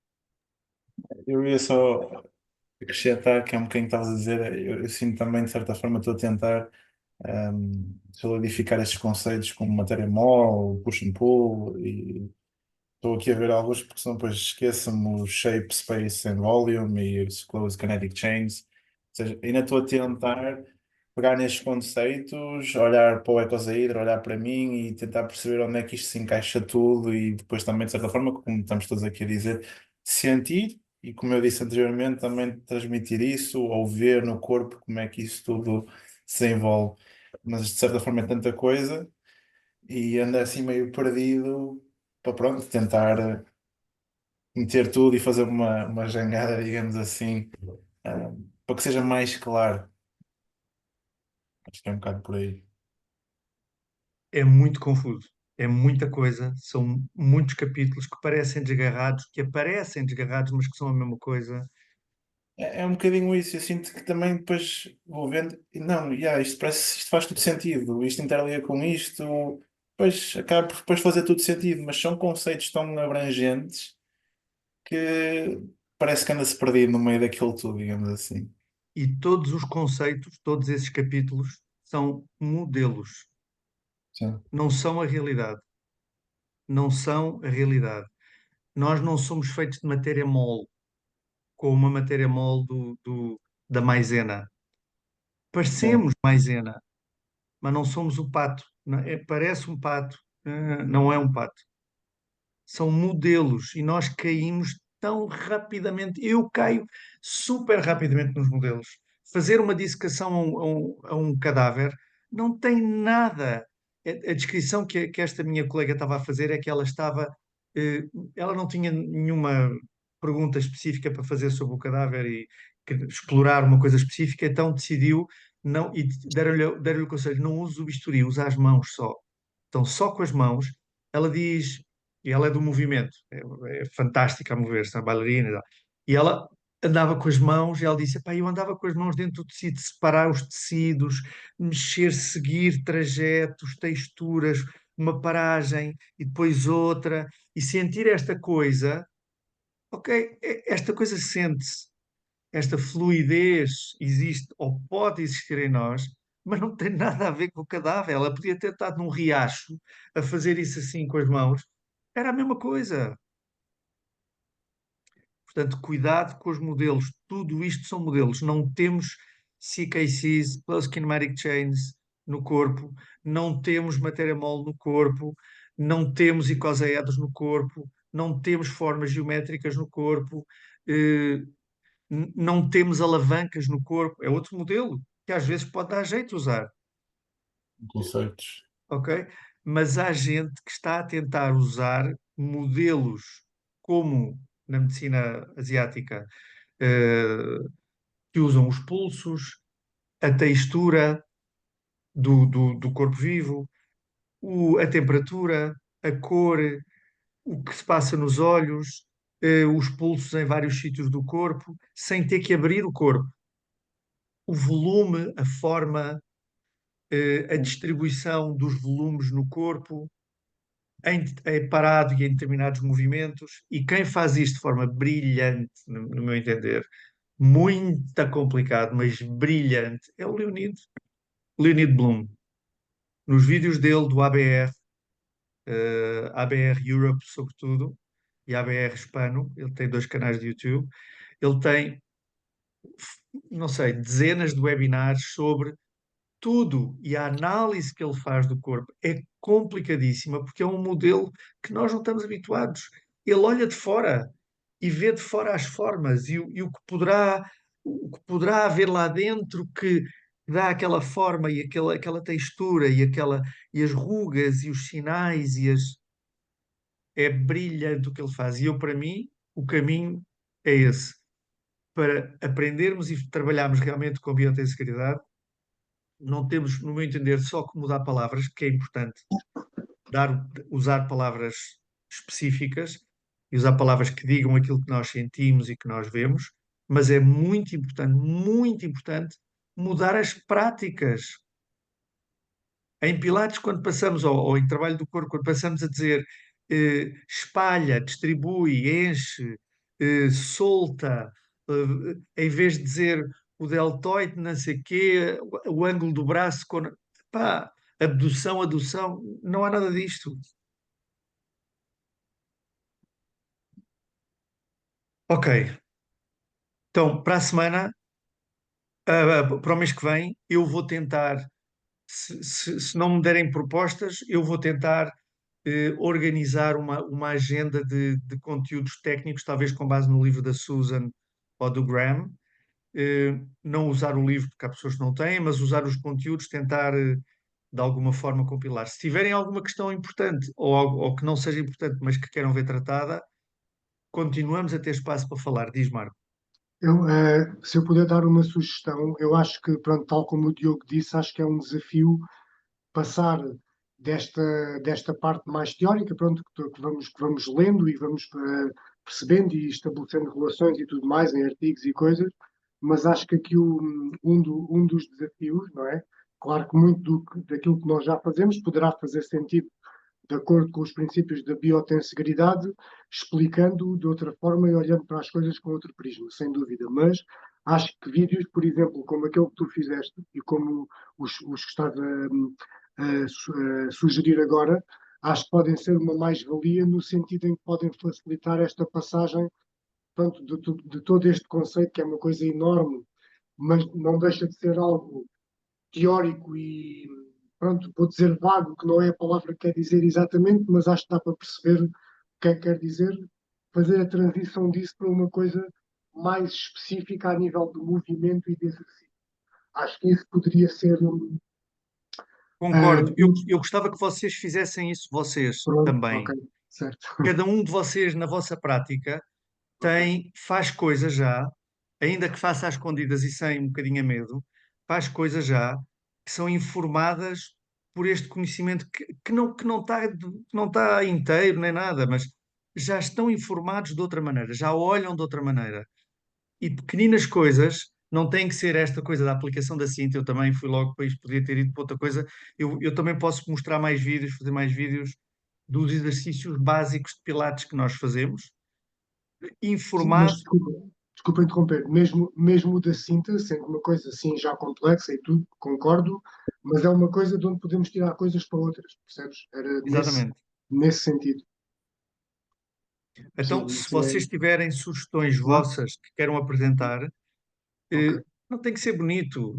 Eu ia só acrescentar que é um bocadinho que estavas a dizer, eu sinto também, de certa forma, estou a tentar solidificar estes conceitos como matéria mole, push and pull, e estou aqui a ver alguns, porque senão depois esqueço-me o shape, space and volume e os closed kinetic chains. Ou seja, ainda estou a tentar pegar nestes conceitos, olhar para o ecosaedro, olhar para mim e tentar perceber onde é que isto se encaixa tudo e depois também, de certa forma, como estamos todos aqui a dizer, sentir e, como eu disse anteriormente, também transmitir isso ou ver no corpo como é que isso tudo se envolve. Mas, de certa forma, é tanta coisa e ando assim meio perdido para, pronto, tentar meter tudo e fazer uma jangada, digamos assim, para que seja mais claro. Acho que é um bocado por aí. É muito confuso, é muita coisa, são muitos capítulos que parecem desgarrados, que aparecem desgarrados, mas que são a mesma coisa. É um bocadinho isso, eu sinto que também depois vou vendo, e não, isto parece, isto faz tudo sentido, isto interliga com isto, depois acaba por depois fazer tudo sentido, mas são conceitos tão abrangentes que parece que anda-se perdido no meio daquilo tudo, digamos assim. E todos os conceitos, todos esses capítulos, são modelos, Sim. não são a realidade. Não são a realidade. Nós não somos feitos de matéria mole, como a matéria mole da maisena. Parecemos maisena, mas não somos o pato. Parece um pato, não é um pato. São modelos e nós caímos tão rapidamente. Eu caio super rapidamente nos modelos. Fazer uma dissecação a um cadáver não tem nada. A descrição que esta minha colega estava a fazer é que ela estava. eh, Ela não tinha nenhuma pergunta específica para fazer sobre o cadáver e explorar uma coisa específica, então decidiu não, e deram-lhe o conselho: não use o bisturi, usa as mãos só. Então, só com as mãos, ela diz, e ela é do movimento, é fantástica a mover-se, a bailarina, e tal. E ela andava com as mãos, e ela disse: "Epá, eu andava com as mãos dentro do tecido, separar os tecidos, mexer, seguir trajetos, texturas, uma paragem e depois outra, e sentir esta coisa, ok, esta coisa sente-se, esta fluidez existe ou pode existir em nós, mas não tem nada a ver com o cadáver. Ela podia ter estado num riacho a fazer isso assim com as mãos. Era a mesma coisa. Portanto, cuidado com os modelos. Tudo isto são modelos. Não temos CKCs, Close Kinematic Chains no corpo, não temos matéria mole no corpo, não temos icosaedros no corpo, não temos formas geométricas no corpo, eh, não temos alavancas no corpo. É outro modelo que às vezes pode dar jeito de usar, Conceitos. ok? Mas há gente que está a tentar usar modelos como na medicina asiática, eh, que usam os pulsos, a textura do corpo vivo, a temperatura, a cor, o que se passa nos olhos, os pulsos em vários sítios do corpo, sem ter que abrir o corpo. O volume, a forma, a distribuição dos volumes no corpo, em parado e em determinados movimentos, e quem faz isto de forma brilhante, no meu entender, muito complicado, mas brilhante, é o Leonid Bloom. Nos vídeos dele do ABR, ABR Europe sobretudo, e ABR Hispano, ele tem 2 canais de YouTube, ele tem, não sei, dezenas de webinars sobre tudo, e a análise que ele faz do corpo é complicadíssima porque é um modelo que nós não estamos habituados. Ele olha de fora e vê de fora as formas e o que poderá haver lá dentro que dá aquela forma e aquela textura e as rugas e os sinais é brilhante o que ele faz. E eu, para mim, o caminho é esse. Para aprendermos e trabalharmos realmente com biotensegridade, não temos, no meu entender, só que mudar palavras, que é importante, usar palavras específicas e usar palavras que digam aquilo que nós sentimos e que nós vemos, mas é muito importante mudar as práticas. Em Pilates, quando passamos, ou em trabalho do corpo, quando passamos a dizer espalha, distribui, enche, solta, em vez de dizer o deltoide, não sei quê, o ângulo do braço, pá, abdução, adução, não há nada disto. Ok, então para a semana, para o mês que vem, eu vou tentar, se não me derem propostas, eu vou tentar organizar uma agenda de conteúdos técnicos, talvez com base no livro da Susan ou do Graham. Não usar o livro porque há pessoas que não têm, mas usar os conteúdos, tentar de alguma forma compilar. Se tiverem alguma questão importante ou que não seja importante, mas que queiram ver tratada, continuamos a ter espaço para falar. Diz, Marco. Se eu puder dar uma sugestão, eu acho que, pronto, tal como o Diogo disse, acho que é um desafio passar desta parte mais teórica, pronto, que vamos lendo e vamos percebendo e estabelecendo relações e tudo mais em artigos e coisas, mas acho que aqui um dos desafios, não é? Claro que muito daquilo que nós já fazemos poderá fazer sentido de acordo com os princípios da biotensegridade, explicando de outra forma e olhando para as coisas com outro prisma, sem dúvida. Mas Acho que vídeos, por exemplo, como aquele que tu fizeste e como os que estás a sugerir agora, acho que podem ser uma mais-valia no sentido em que podem facilitar esta passagem, portanto, de todo este conceito, que é uma coisa enorme, mas não deixa de ser algo teórico e, pronto, vou dizer vago, que não é a palavra que quer dizer exatamente, mas acho que dá para perceber o que é que quer dizer, fazer a transição disso para uma coisa mais específica a nível de movimento e de exercício. Acho que isso poderia ser Concordo. Eu gostava que vocês fizessem isso, vocês pronto, também. ok, certo. Cada um de vocês, na vossa prática, faz coisas já, ainda que faça às escondidas e sem um bocadinho a medo, faz coisas já que são informadas por este conhecimento que não está inteiro nem nada, mas já estão informados de outra maneira, já olham de outra maneira. E pequeninas coisas, não tem que ser esta coisa da aplicação da cinta, eu também fui logo para isto, podia ter ido para outra coisa. Eu também posso mostrar mais vídeos, fazer mais vídeos dos exercícios básicos de pilates que nós fazemos, Sim, mas informado. desculpa interromper, mesmo o da cinta, sendo uma coisa assim já complexa e tudo, concordo, mas é uma coisa de onde podemos tirar coisas para outras, percebes? Era Exatamente. nesse sentido. Então, Sim, se isso é. vocês tiverem sugestões Claro, vossas que queiram apresentar, ok. não tem que ser bonito.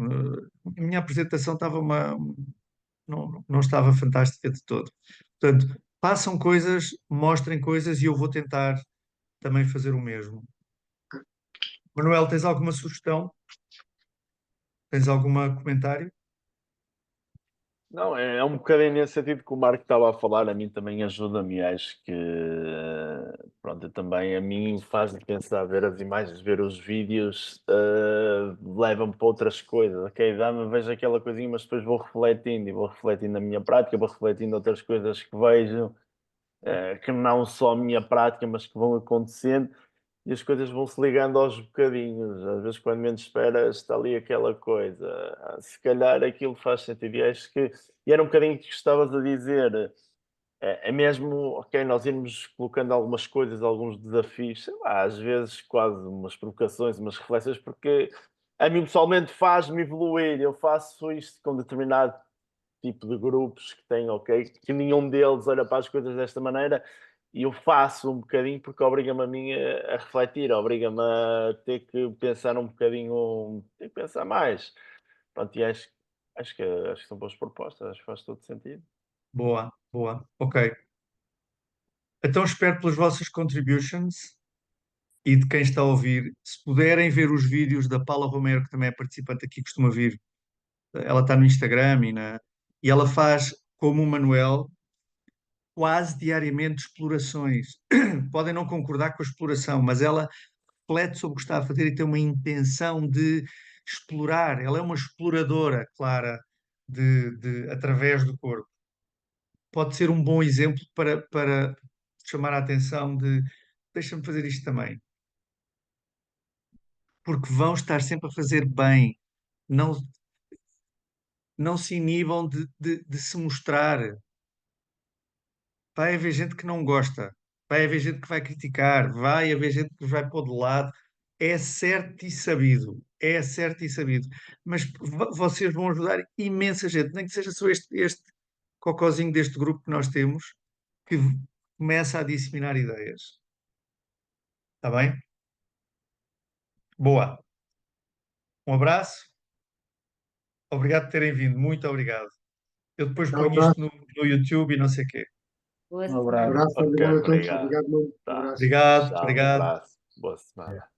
A minha apresentação não estava fantástica de todo. Portanto, façam coisas, mostrem coisas e eu vou tentar também fazer o mesmo. Manuel, tens alguma sugestão? Tens algum comentário? Não, é um bocadinho nesse sentido que o Marco estava a falar, a mim também ajuda-me, acho que, pronto, eu também, a mim faz-me pensar, ver as imagens, ver os vídeos, leva-me para outras coisas, ok, vejo aquela coisinha, mas depois vou refletindo, e vou refletindo na minha prática, vou refletindo outras coisas que vejo, que não só a minha prática, mas que vão acontecendo, e as coisas vão se ligando aos bocadinhos. Às vezes, quando menos esperas, está ali aquela coisa. Se calhar aquilo faz sentido. E acho que, e era um bocadinho que estavas a dizer, é mesmo, ok, nós irmos colocando algumas coisas, alguns desafios, sei lá, às vezes quase umas provocações, umas reflexões, porque a mim pessoalmente faz-me evoluir. Eu faço isto com determinado tipo de grupos que têm, ok, que nenhum deles olha para as coisas desta maneira, e eu faço um bocadinho porque obriga-me a mim a refletir, obriga-me a ter que pensar um bocadinho, ter que pensar mais. Pronto, e acho que são boas propostas, acho que faz todo sentido. Boa, boa. Ok. Então espero pelas vossas contributions e de quem está a ouvir. Se puderem ver os vídeos da Paula Romero, que também é participante aqui, costuma vir. Ela está no Instagram e ela faz, como o Manuel, quase diariamente explorações. Podem não concordar com a exploração, mas ela reflete sobre o que está a fazer e tem uma intenção de explorar. Ela é uma exploradora, Clara, através do corpo. Pode ser um bom exemplo para chamar a atenção de deixa-me fazer isto também. Porque vão estar sempre a fazer bem. Não, não se inibam de se mostrar. Vai haver gente que não gosta, vai haver gente que vai criticar, vai haver gente que vai pôr de lado. É certo e sabido. Mas vocês vão ajudar imensa gente, nem que seja só este cocozinho deste grupo que nós temos, que começa a disseminar ideias. Está bem? Boa. Um abraço. Obrigado por terem vindo. Muito obrigado. Eu depois Um ponho abraço, isto no YouTube e não sei o quê. Boa Um semana. abraço. obrigado Ok, a todos, obrigado. obrigado, muito. Um Tá. abraço. Obrigado, Tchau, um obrigado. abraço. Boa semana.